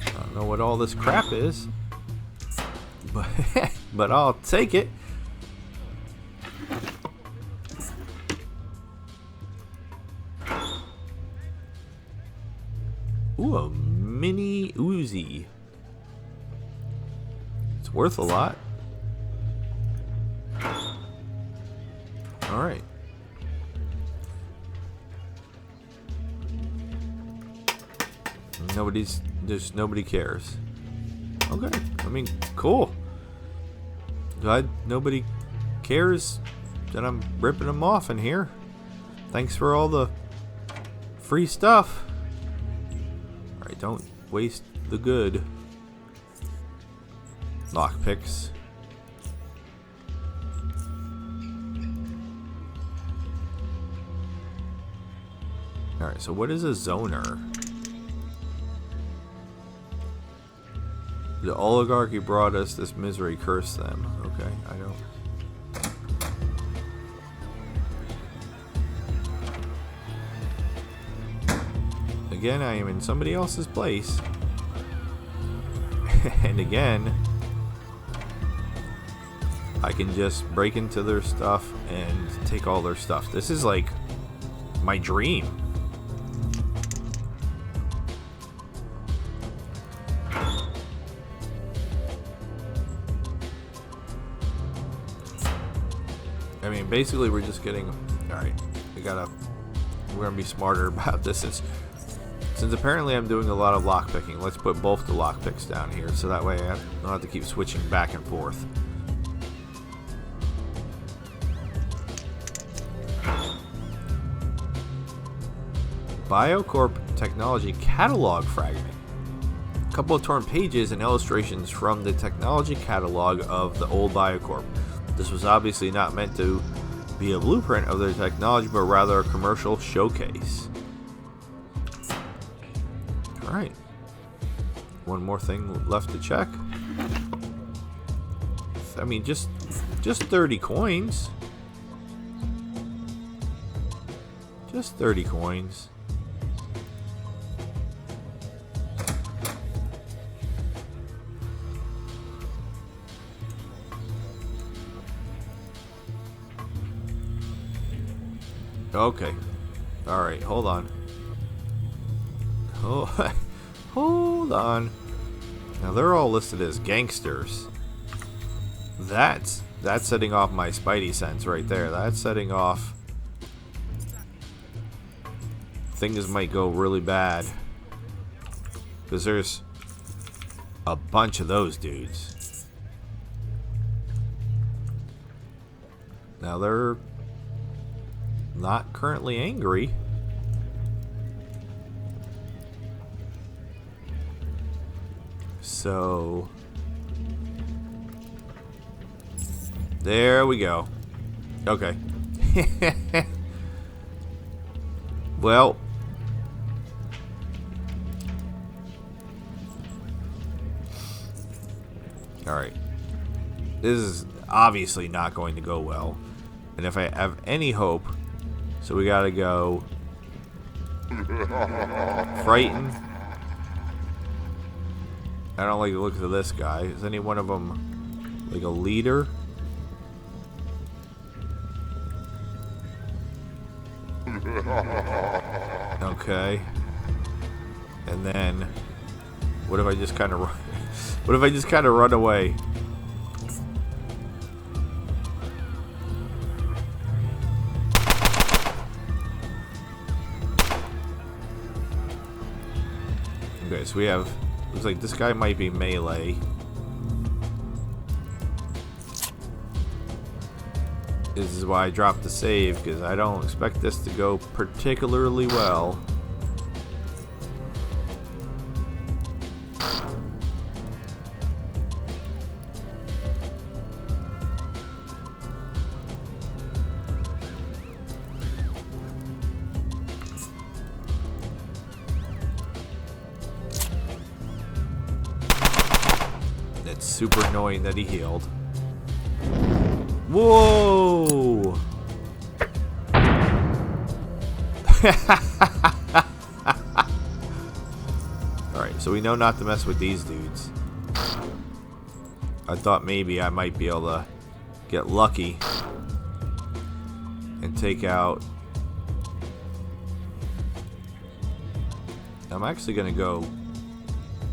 I don't know what all this crap is, but I'll take it. Ooh, a mini Uzi. It's worth a lot. Alright. Nobody cares. Okay. I mean, cool. Glad nobody cares that I'm ripping them off in here. Thanks for all the free stuff. Alright, don't waste the good. Lockpicks. Alright, so what is a zoner? The oligarchy brought us this misery, curse them. Okay, I don't... Again, I am in somebody else's place. And again, I can just break into their stuff and take all their stuff. This is like my dream. I mean, basically we're just getting... Alright, we're gonna be smarter about this. Since apparently I'm doing a lot of lockpicking, let's put both the lockpicks down here, so that way I don't have to keep switching back and forth. Biocorp Technology Catalog Fragment. A couple of torn pages and illustrations from the technology catalog of the old Biocorp. This was obviously not meant to be a blueprint of their technology, but rather a commercial showcase. Alright. One more thing left to check. I mean, just 30 coins. Just 30 coins. Okay. Alright, hold on. Oh, hold on. Now they're all listed as gangsters. That's setting off my spidey sense right there. That's setting off... Things might go really bad. Because there's a bunch of those dudes. Now they're not currently angry. So there we go. Okay. Well, alright. This is obviously not going to go well. And if I have any hope, so we gotta go frighten. I don't like the look of this guy. Is any one of them Like a leader. Okay. And then what if I just kind of run? What if I just kind of run away? Okay, so we have, looks like this guy might be melee. This is why I dropped the save, because I don't expect this to go particularly well. It's super annoying that he healed. Whoa! Alright, so we know not to mess with these dudes. I thought maybe I might be able to get lucky and take out... I'm actually going to go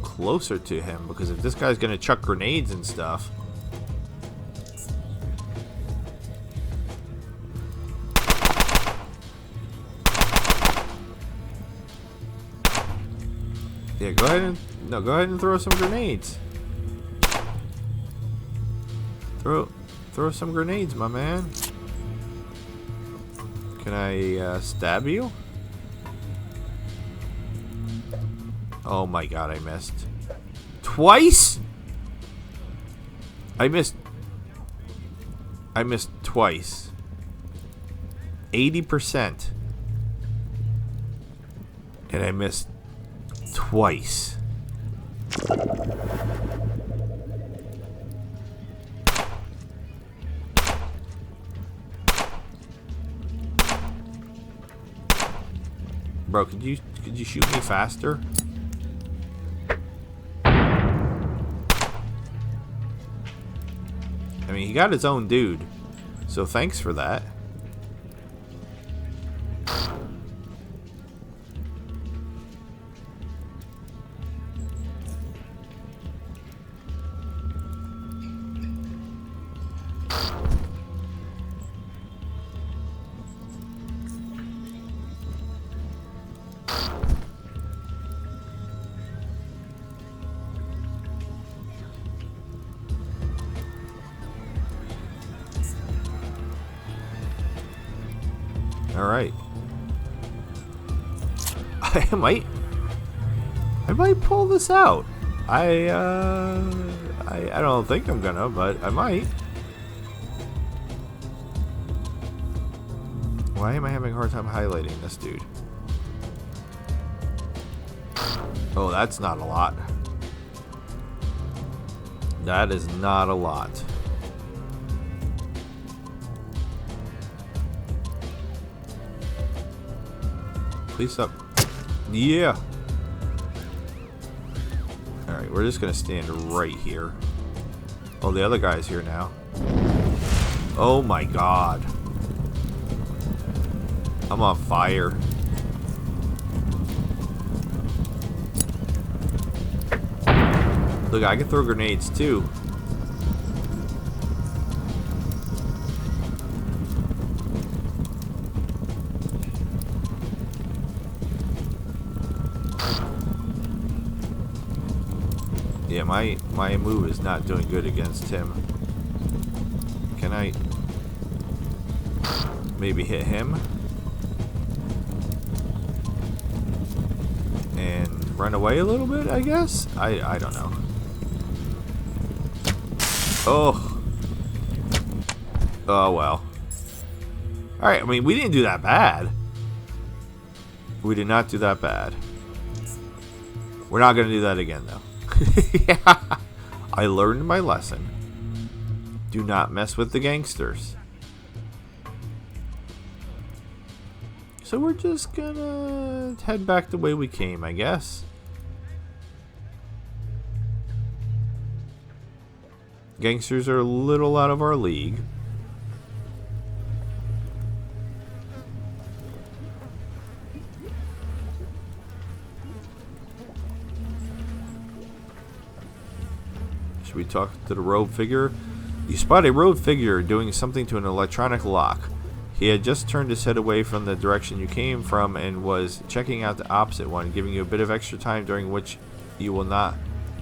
closer to him, because if this guy's going to chuck grenades and stuff... Yeah, go ahead and throw some grenades. Throw some grenades, my man. Can I stab you? Oh my god, I missed. Twice? I missed twice. 80%. And I missed twice. Bro, could you shoot me faster? I mean, he got his own dude, so thanks for that. Alright. I might pull this out. I don't think I'm gonna, but I might. Why am I having a hard time highlighting this dude? Oh, that's not a lot. That is not a lot. Please up. Yeah. Alright, we're just gonna stand right here. Oh, the other guy's here now. Oh my god. I'm on fire. Look, I can throw grenades too. Yeah, my move is not doing good against him. Can I maybe hit him? And run away a little bit, I guess? I don't know. Oh. Oh, well. Alright, I mean, we didn't do that bad. We did not do that bad. We're not going to do that again, though. Yeah. I learned my lesson. Do not mess with the gangsters. So we're just gonna head back the way we came, I guess. Gangsters are a little out of our league. Should we talk to the rogue figure? You spot a rogue figure doing something to an electronic lock. He had just turned his head away from the direction you came from and was checking out the opposite one, giving you a bit of extra time during which you will not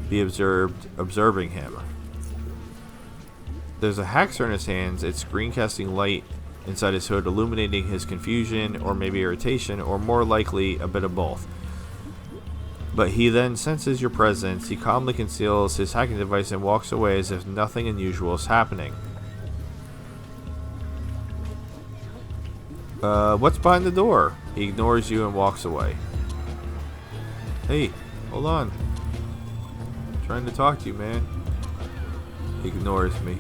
be observing him. There's a hacksaw in his hands, its screen-casting light inside his hood illuminating his confusion or maybe irritation, or more likely a bit of both. But he then senses your presence. He calmly conceals his hacking device and walks away as if nothing unusual is happening. What's behind the door? He ignores you and walks away. Hey, hold on. I'm trying to talk to you, man. He ignores me.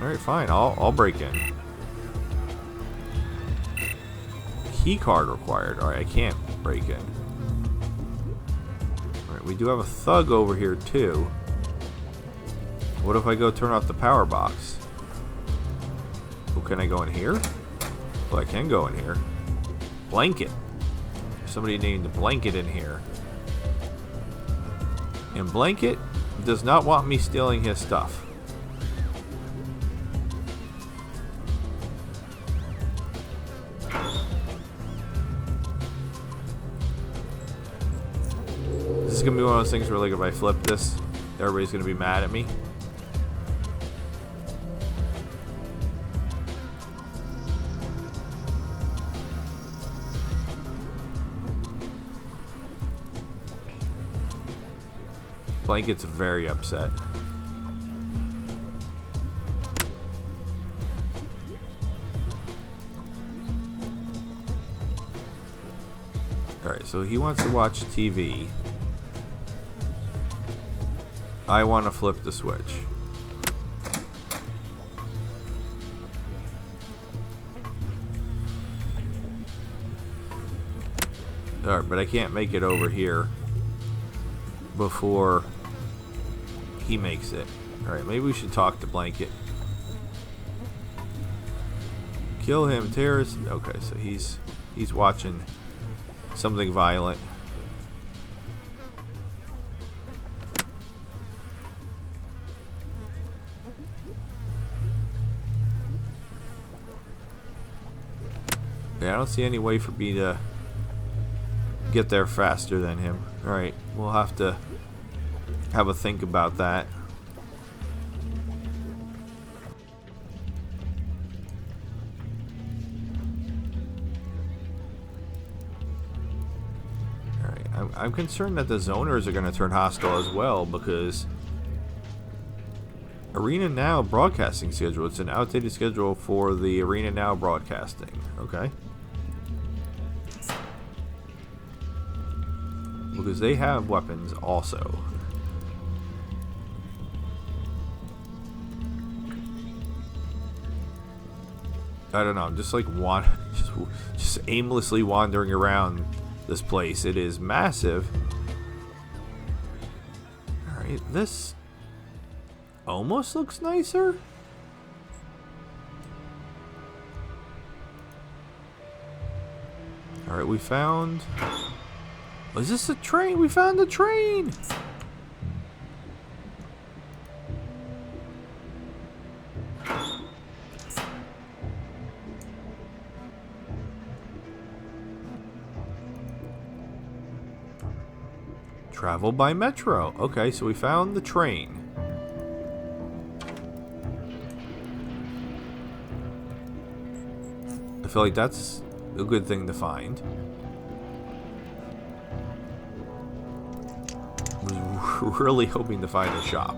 Alright, fine. I'll break in. Key card required. Alright, I can't break in. Alright, we do have a thug over here too. What if I go turn off the power box? Oh, can I go in here? Well, I can go in here. Blanket. Somebody named Blanket in here. And Blanket does not want me stealing his stuff. This is going to be one of those things where, like, if I flip this, everybody's going to be mad at me. Blanket's very upset. Alright, so he wants to watch TV. I want to flip the switch. Alright, but I can't make it over here before he makes it. Alright, maybe we should talk to Blanket. Kill him, terrorist. Okay, so he's watching something violent. Yeah, I don't see any way for me to get there faster than him. Alright, we'll have to have a think about that. Alright, I'm concerned that the zoners are going to turn hostile as well, because Arena Now broadcasting schedule. It's an outdated schedule for the Arena Now broadcasting. Okay. Because they have weapons also. I don't know, I'm just like just aimlessly wandering around this place. It is massive. Alright, this almost looks nicer. Alright, we found... is this a train? We found a train! Travel by metro. Okay, so we found the train. I feel like that's a good thing to find. I was really hoping to find a shop.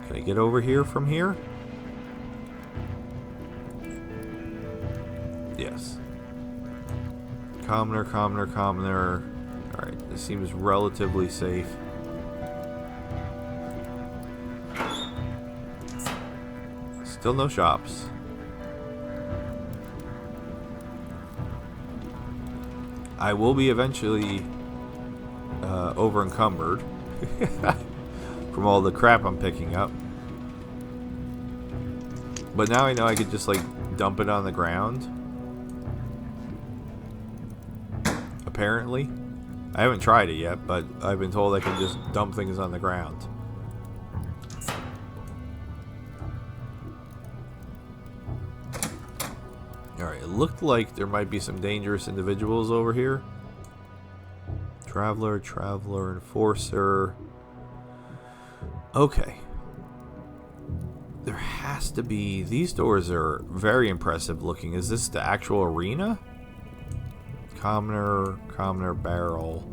Can I get over here from here? Yes. Commoner, commoner, commoner. Alright, this seems relatively safe. Still no shops. I will be eventually over encumbered from all the crap I'm picking up. But now I know I could just like dump it on the ground. Apparently. I haven't tried it yet, but I've been told I can just dump things on the ground. Alright, it looked like there might be some dangerous individuals over here. Traveler, enforcer. Okay. There has to be... These doors are very impressive looking. Is this the actual arena? Commoner barrel.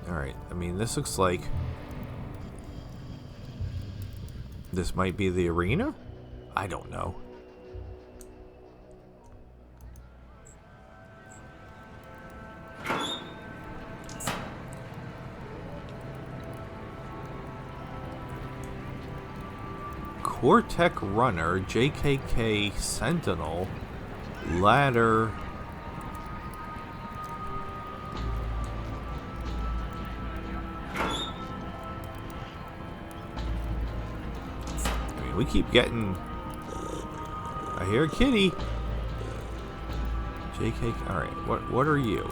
Alright, I mean, this looks like... This might be the arena? I don't know. Cortec Runner, JKK Sentinel, Ladder. I mean, we keep getting... I hear a kitty. JKK, alright, what are you?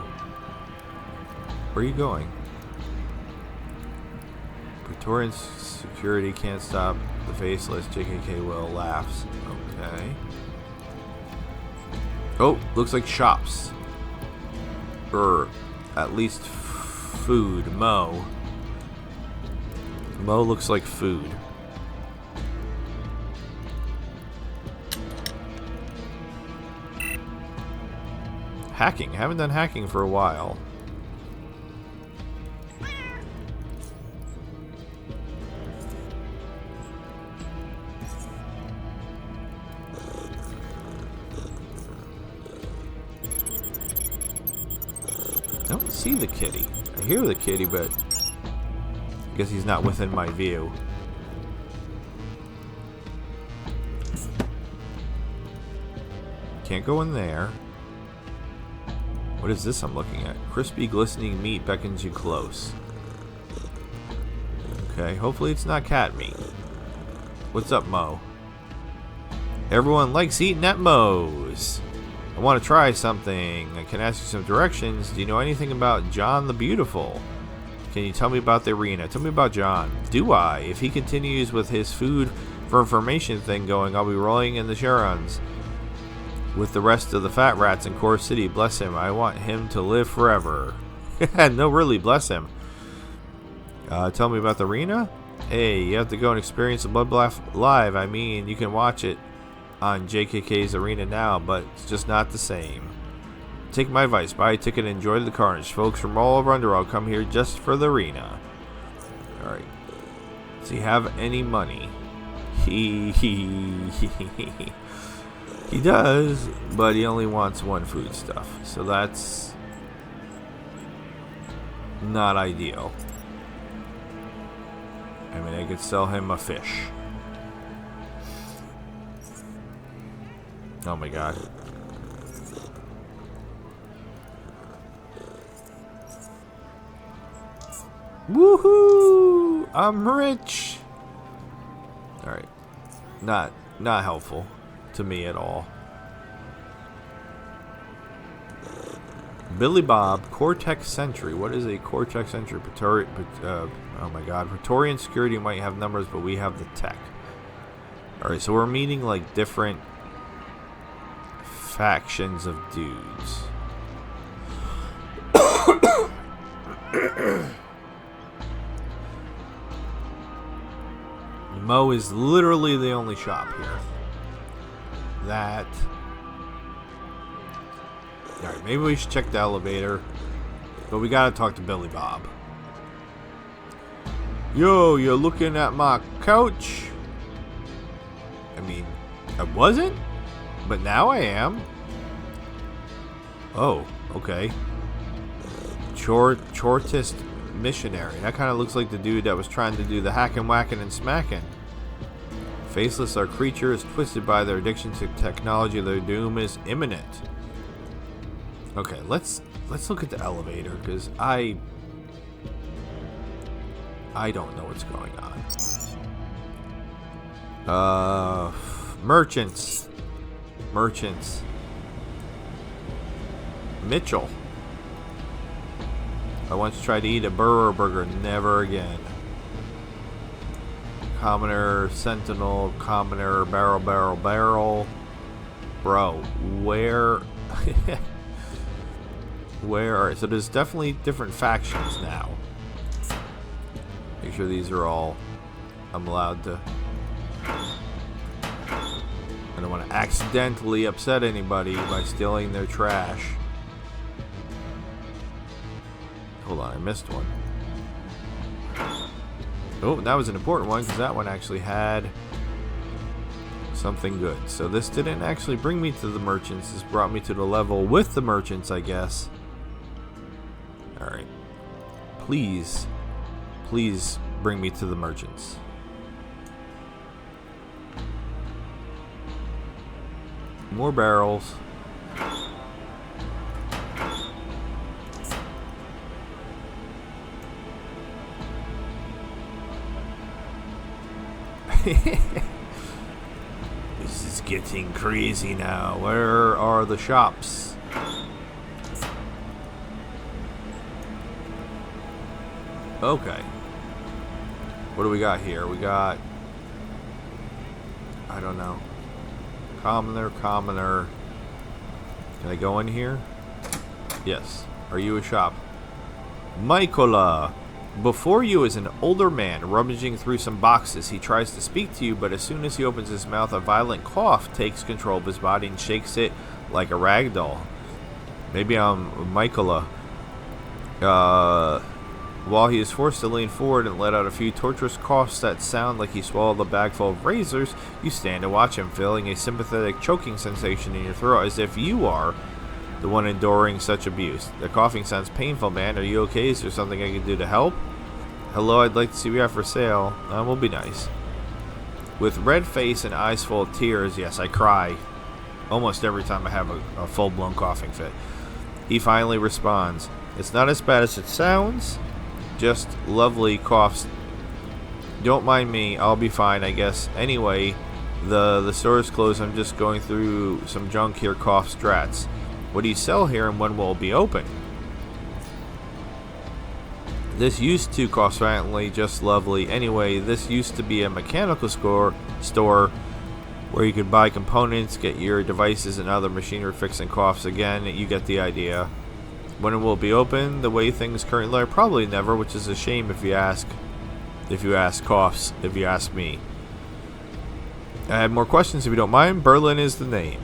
Where are you going? Praetorian security can't stop the faceless. JKK will laughs. Okay. Oh, looks like shops. Or at least food. Mo looks like food. Hacking. Haven't done hacking for a while. I don't see the kitty. I hear the kitty, but I guess he's not within my view. Can't go in there. What is this I'm looking at? Crispy, glistening meat beckons you close. Okay, hopefully it's not cat meat. What's up, Mo? Everyone likes eating at Mo's. I want to try something. I can ask you some directions. Do you know anything about John the Beautiful? Can you tell me about the arena? Tell me about John. Do I? If he continues with his food for information thing going, I'll be rolling in the Charons with the rest of the fat rats in Core City. Bless him. I want him to live forever. No, really, bless him. Tell me about the arena? Hey, you have to go and experience the Bloodbath live. I mean, you can watch it on JKK's arena now, but it's just not the same. Take my advice, buy a ticket and enjoy the carnage. Folks from all over UnderRail come here just for the arena. Alright. Does he have any money? He does, but he only wants one food stuff. So that's not ideal. I mean, I could sell him a fish. Oh my god. Woohoo! I'm rich! Alright. Not helpful to me at all. Billy Bob, Cortex Sentry. What is a Cortex Sentry? Oh my god. Praetorian security might have numbers, but we have the tech. Alright, so we're meeting like different factions of dudes. Mo is literally the only shop here. That. Alright, maybe we should check the elevator. But we gotta talk to Billy Bob. Yo, you're looking at my couch? I mean, I wasn't, but now I am. Oh, okay. Chortist missionary. That kind of looks like the dude that was trying to do the hacking, whacking, and smacking Faceless are creatures twisted by their addiction to technology. Their doom is imminent. Okay, let's look at the elevator, because I don't know what's going on. Merchants. Mitchell. I once tried to eat a burger, never again. Commoner, Sentinel, Commoner, Barrel. Bro, where? Where are... So there's definitely different factions now. Make sure these are all... I'm allowed to... I don't want to accidentally upset anybody by stealing their trash. Hold on, I missed one. Oh, that was an important one, because that one actually had something good. So this didn't actually bring me to the merchants. This brought me to the level with the merchants, I guess. Alright. Please bring me to the merchants. More barrels. This is getting crazy now. Where are the shops? Okay. What do we got here? We got... I don't know. Commoner. Can I go in here? Yes. Are you a shop? Michaela! Before you is an older man rummaging through some boxes. He tries to speak to you, but as soon as he opens his mouth, a violent cough takes control of his body and shakes it like a rag doll. Maybe I'm Michaela. While he is forced to lean forward and let out a few torturous coughs that sound like he swallowed a bag full of razors, you stand and watch him, feeling a sympathetic choking sensation in your throat as if you are the one enduring such abuse. The coughing sounds painful, man. Are you okay? Is there something I can do to help? Hello, I'd like to see what you have for sale. We'll be nice. With red face and eyes full of tears, yes, I cry almost every time I have a full-blown coughing fit. He finally responds. It's not as bad as it sounds. Just lovely coughs. Don't mind me. I'll be fine, I guess. Anyway, the store is closed. I'm just going through some junk here. Cough strats. What do you sell here, and when will it be open? This used to cost silently, just lovely. Anyway, this used to be a mechanical store where you could buy components, get your devices and other machinery fixed and coughs. Again, you get the idea. When it will be open, the way things currently are, probably never, which is a shame if you ask coughs, if you ask me. I have more questions if you don't mind. Berlin is the name.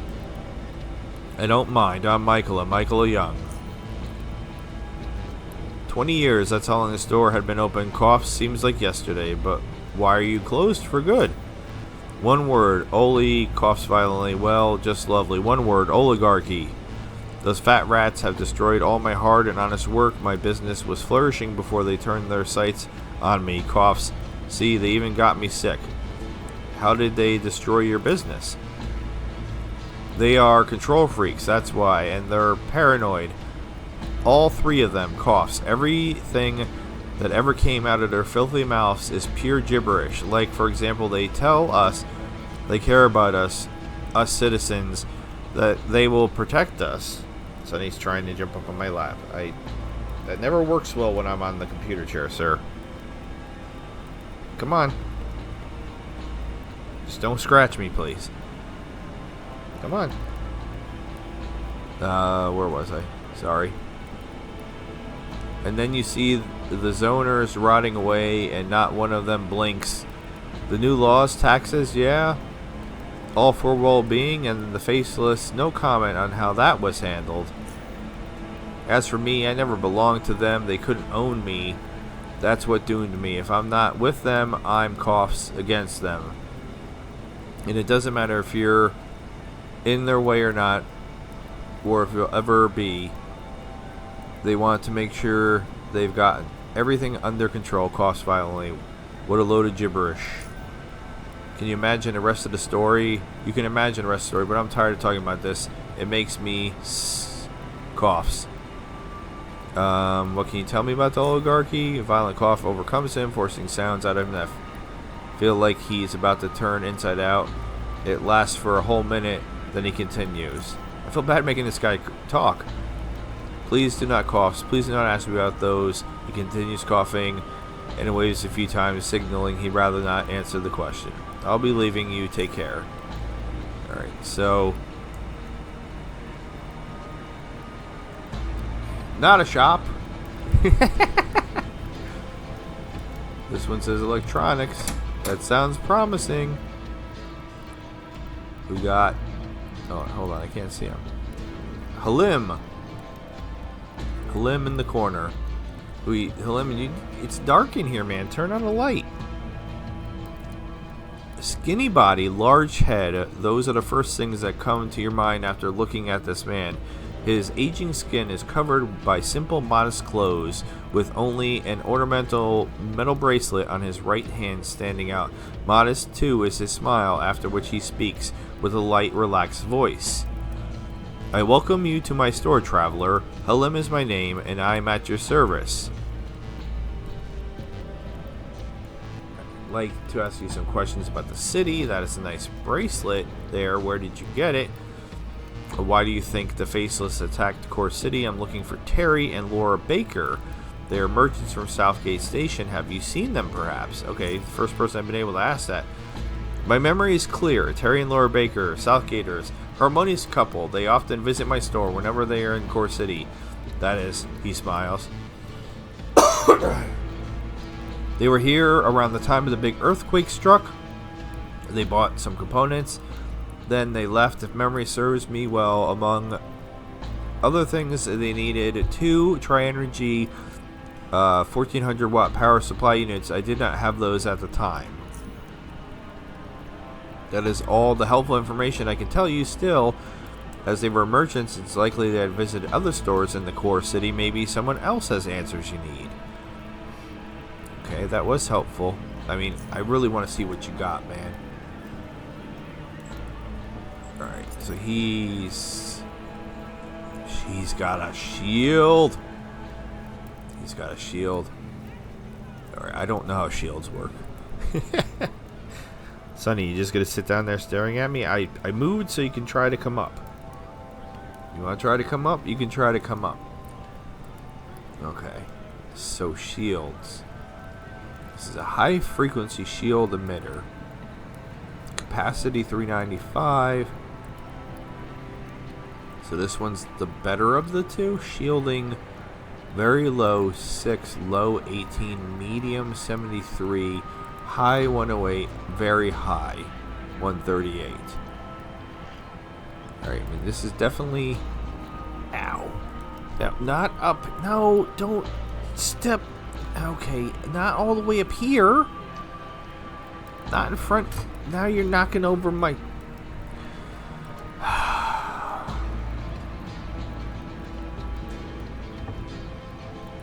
I don't mind. I'm Michaela Young. 20 years, that's how long the store had been open. Coughs seems like yesterday, but why are you closed for good? One word, Oli. Coughs violently. Well, just lovely. One word, oligarchy. Those fat rats have destroyed all my hard and honest work. My business was flourishing before they turned their sights on me. Coughs. See, they even got me sick. How did they destroy your business? They are control freaks, that's why, and they're paranoid. All three of them. Coughs. Everything that ever came out of their filthy mouths is pure gibberish. Like, for example, they tell us they care about us citizens, that they will protect us. Sonny's trying to jump up on my lap. That never works well when I'm on the computer chair, sir. Come on. Just don't scratch me, please. Come on. Where was I? Sorry. And then you see the zoners rotting away and not one of them blinks. The new laws, taxes, yeah. All for well-being, and the faceless, no comment on how that was handled. As for me, I never belonged to them. They couldn't own me. That's what doomed me. If I'm not with them, I'm coughs against them. And it doesn't matter if you're in their way or not, or if you'll ever be. They want to make sure they've got everything under control. Coughs violently. What a load of gibberish. Can you imagine the rest of the story? You can imagine the rest of the story, but I'm tired of talking about this. It makes me coughs. What can you tell me about the oligarchy? A violent cough overcomes him, forcing sounds out of him that feel like he's about to turn inside out. It lasts for a whole minute, then he continues. I feel bad making this guy talk. Please do not cough. Please do not ask me about those. He continues coughing and waves a few times, signaling he'd rather not answer the question. I'll be leaving you. Take care. Alright, so... Not a shop. This one says electronics. That sounds promising. We got... Oh, hold on. I can't see him. Halim. Halim in the corner. Halim, it's dark in here, man. Turn on the light. Skinny body, large head. Those are the first things that come to your mind after looking at this man. His aging skin is covered by simple, modest clothes, with only an ornamental metal bracelet on his right hand standing out. Modest, too, is his smile, after which he speaks with a light, relaxed voice. I welcome you to my store, traveler. Halim is my name, and I am at your service. I'd like to ask you some questions about the city. That is a nice bracelet there. Where did you get it? Why do you think the Faceless attacked Core City? I'm looking for Terry and Laura Baker. They are merchants from Southgate Station. Have you seen them, perhaps? Okay, first person I've been able to ask that. My memory is clear. Terry and Laura Baker, Southgaters, harmonious couple. They often visit my store whenever they are in Core City. That is, he smiles. They were here around the time of the big earthquake struck. They bought some components. Then they left, if memory serves me well. Among other things, they needed 2 Tri-Energy 1400 watt power supply units. I did not have those at the time. That is all the helpful information I can tell you. Still, as they were merchants, it's likely they had visited other stores in the Core City. Maybe someone else has answers you need. Okay, that was helpful. I mean, I really want to see what you got, man. Alright, so she's got a shield. He's got a shield. Alright, I don't know how shields work. Sonny, you just gonna sit down there staring at me? I moved so you can try to come up. You wanna try to come up? You can try to come up. Okay, so shields. This is a high frequency shield emitter. Capacity 395. So this one's the better of the two. Shielding very low 6, low 18, medium 73, high 108, very high 138. Alright, I mean, this is definitely... Ow. No, not up. No, don't step. Okay, not all the way up here. Not in front. Now you're knocking over my...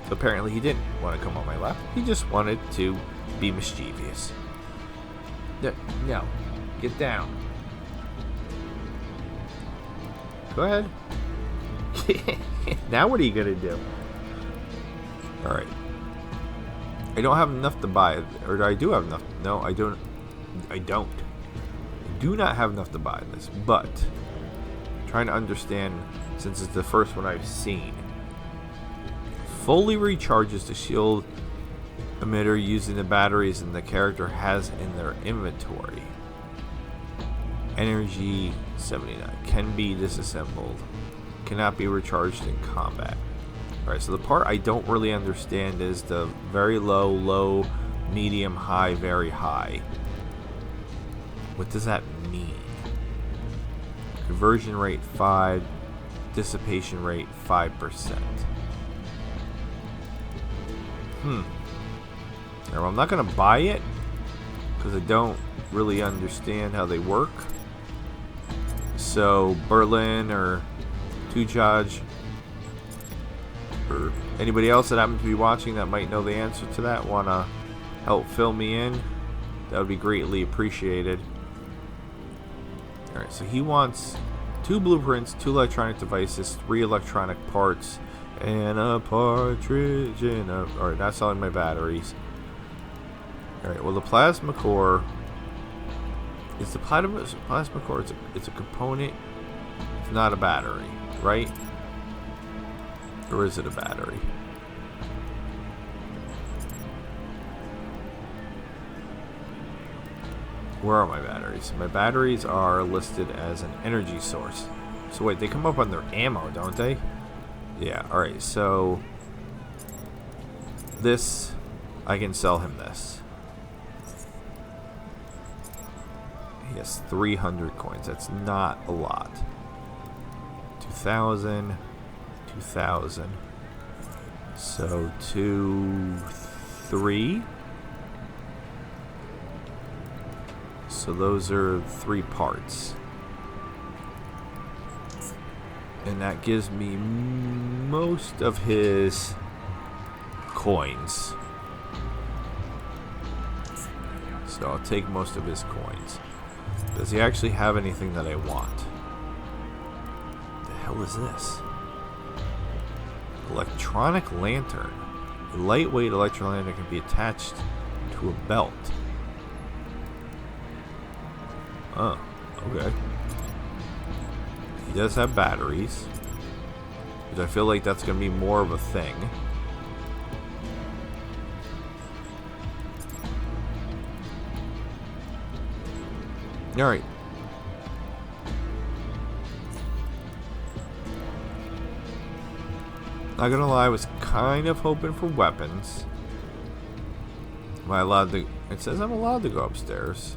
So apparently he didn't want to come on my lap. He just wanted to be mischievous. No. Get down. Go ahead. Now what are you going to do? Alright. I don't have enough to buy. Or I do have enough. No, I don't. I do not have enough to buy this. But, I'm trying to understand, since it's the first one I've seen. Fully recharges the shield emitter using the batteries and the character has in their inventory. Energy 79 can be disassembled, cannot be recharged in combat. Alright, so the part I don't really understand is the very low, low, medium, high, very high. What does that mean? Conversion rate 5, dissipation rate 5%. Well, I'm not going to buy it because I don't really understand how they work. So, Berlin or Tujaj or anybody else that happens to be watching that might know the answer to that, want to help fill me in, That would be greatly appreciated. Alright, so he wants 2 blueprints, 2 electronic devices, 3 electronic parts, and a partridge in a... Alright, not selling my batteries. Alright, well the plasma core... Is the plasma core, it's a component, it's not a battery, right? Or is it a battery? Where are my batteries? My batteries are listed as an energy source. So wait, they come up on their ammo, don't they? Yeah, alright, so... This, I can sell him this. He has 300 coins. That's not a lot. 2,000. 2,000. So 2, 3. So those are 3 parts. And that gives me most of his coins. So I'll take most of his coins. Does he actually have anything that I want? The hell is this? Electronic lantern. A lightweight electronic lantern can be attached to a belt. Oh, okay. He does have batteries, which I feel like that's going to be more of a thing. Alright. Not gonna lie, I was kind of hoping for weapons. Am I allowed to... It says I'm allowed to go upstairs.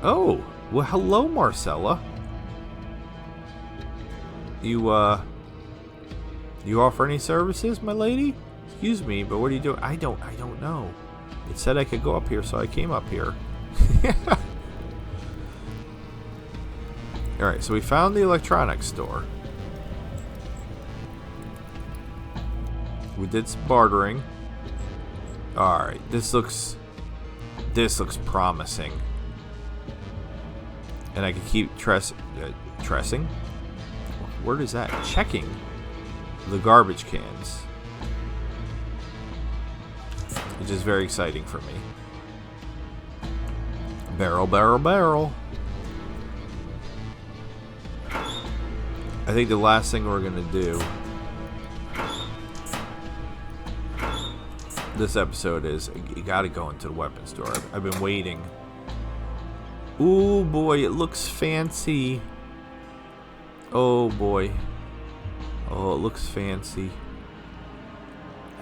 Oh! Well, hello, Marcella. You offer any services, my lady? Excuse me, but what are you doing? I don't know. It said I could go up here, so I came up here. Alright, so we found the electronics store. We did some bartering. Alright, this looks promising. And I can keep tressing? What word is that? Checking the garbage cans. Which is very exciting for me. Barrel, barrel, barrel. I think the last thing we're gonna do this episode is you gotta go into the weapons store. I've been waiting. Ooh boy, it looks fancy. Oh boy. Oh, it looks fancy.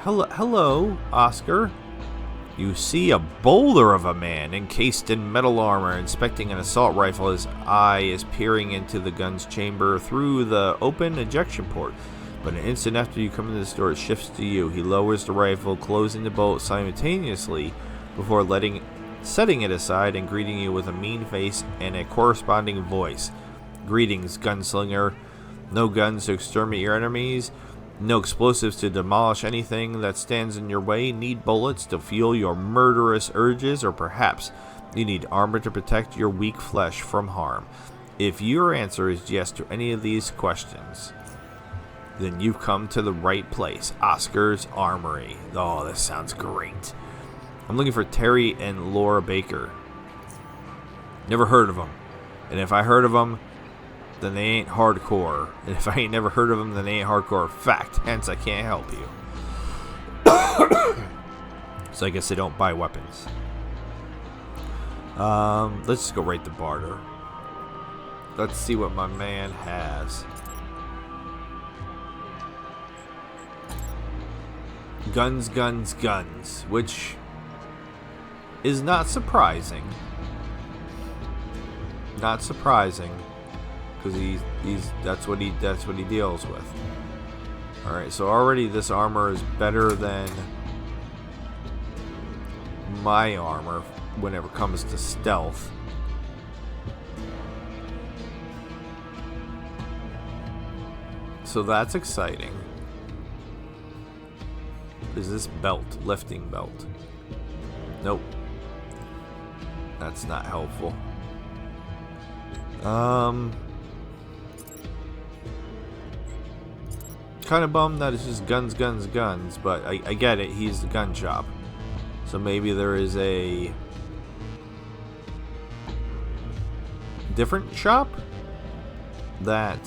Hello, Oscar. You see a boulder of a man encased in metal armor inspecting an assault rifle. His eye is peering into the gun's chamber through the open ejection port. But an instant after you come into the store, it shifts to you. He lowers the rifle, closing the bolt simultaneously before setting it aside and greeting you with a mean face and a corresponding voice. Greetings, gunslinger. No guns to exterminate your enemies. No explosives to demolish anything that stands in your way. Need bullets to fuel your murderous urges, or perhaps you need armor to protect your weak flesh from harm. If your answer is yes to any of these questions, then you've come to the right place. Oscar's Armory. Oh, this sounds great. I'm looking for Terry and Laura Baker. Never heard of them. And if I heard of them, then they ain't hardcore. And if I ain't never heard of them, then they ain't hardcore. Fact. Hence, I can't help you. So I guess they don't buy weapons. Let's just go right to barter. Let's see what my man has. Guns, guns, guns. Which is not surprising. Not surprising. Because that's what he deals with. Alright, so already this armor is better than my armor whenever it comes to stealth. So that's exciting. Is this belt? Lifting belt. Nope. That's not helpful. Kind of bummed that it's just guns, guns, guns, but I get it. He's the gun shop. So maybe there is a different shop that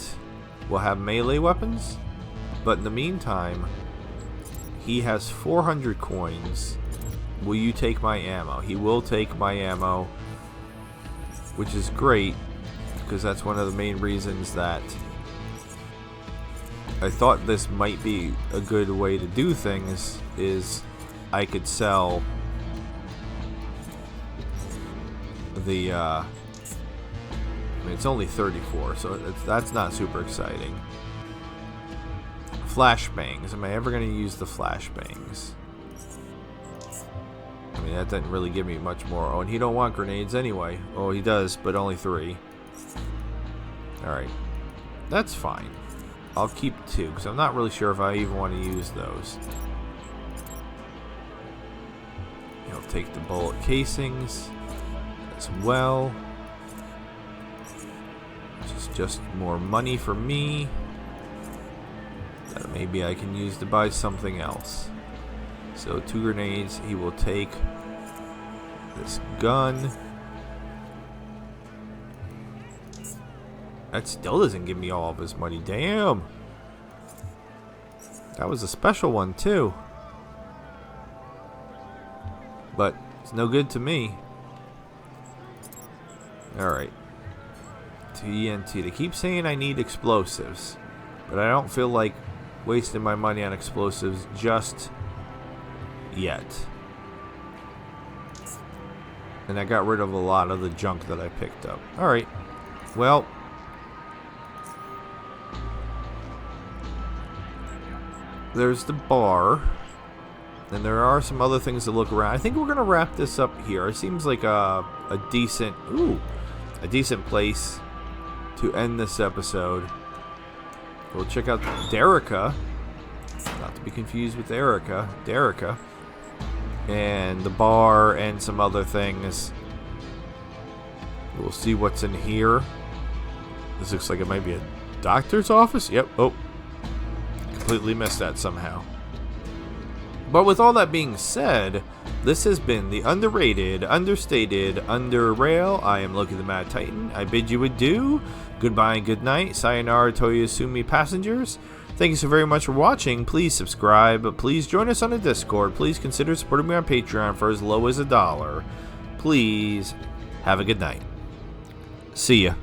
will have melee weapons. But in the meantime, he has 400 coins. Will you take my ammo? He will take my ammo, which is great, because that's one of the main reasons that I thought this might be a good way to do things, is I could sell the, I mean, it's only 34, so that's not super exciting. Flashbangs. Am I ever going to use the flashbangs? I mean, that doesn't really give me much more. Oh, and he don't want grenades anyway. Oh, he does, but only 3. Alright. That's fine. I'll keep 2, because I'm not really sure if I even want to use those. I'll take the bullet casings as well. Which is just more money for me that maybe I can use to buy something else. So 2 grenades. He will take this gun. That still doesn't give me all of his money. Damn. That was a special one too. But it's no good to me. Alright. TNT. They keep saying I need explosives, but I don't feel like wasting my money on explosives just yet. And I got rid of a lot of the junk that I picked up. Alright. Well, there's the bar. And there are some other things to look around. I think we're going to wrap this up here. It seems like a decent place to end this episode. We'll check out Derica. Not to be confused with Erica. Derica. And the bar and some other things. We'll see what's in here. This looks like it might be a doctor's office. Yep. Oh. Completely missed that somehow. But with all that being said, this has been the underrated, understated UnderRail. I am Loki the Mad Titan. I bid you adieu. Goodbye and good night. Sayonara, Toyosumi passengers. Thank you so very much for watching. Please subscribe. Please join us on the Discord. Please consider supporting me on Patreon for as low as $1. Please have a good night. See ya.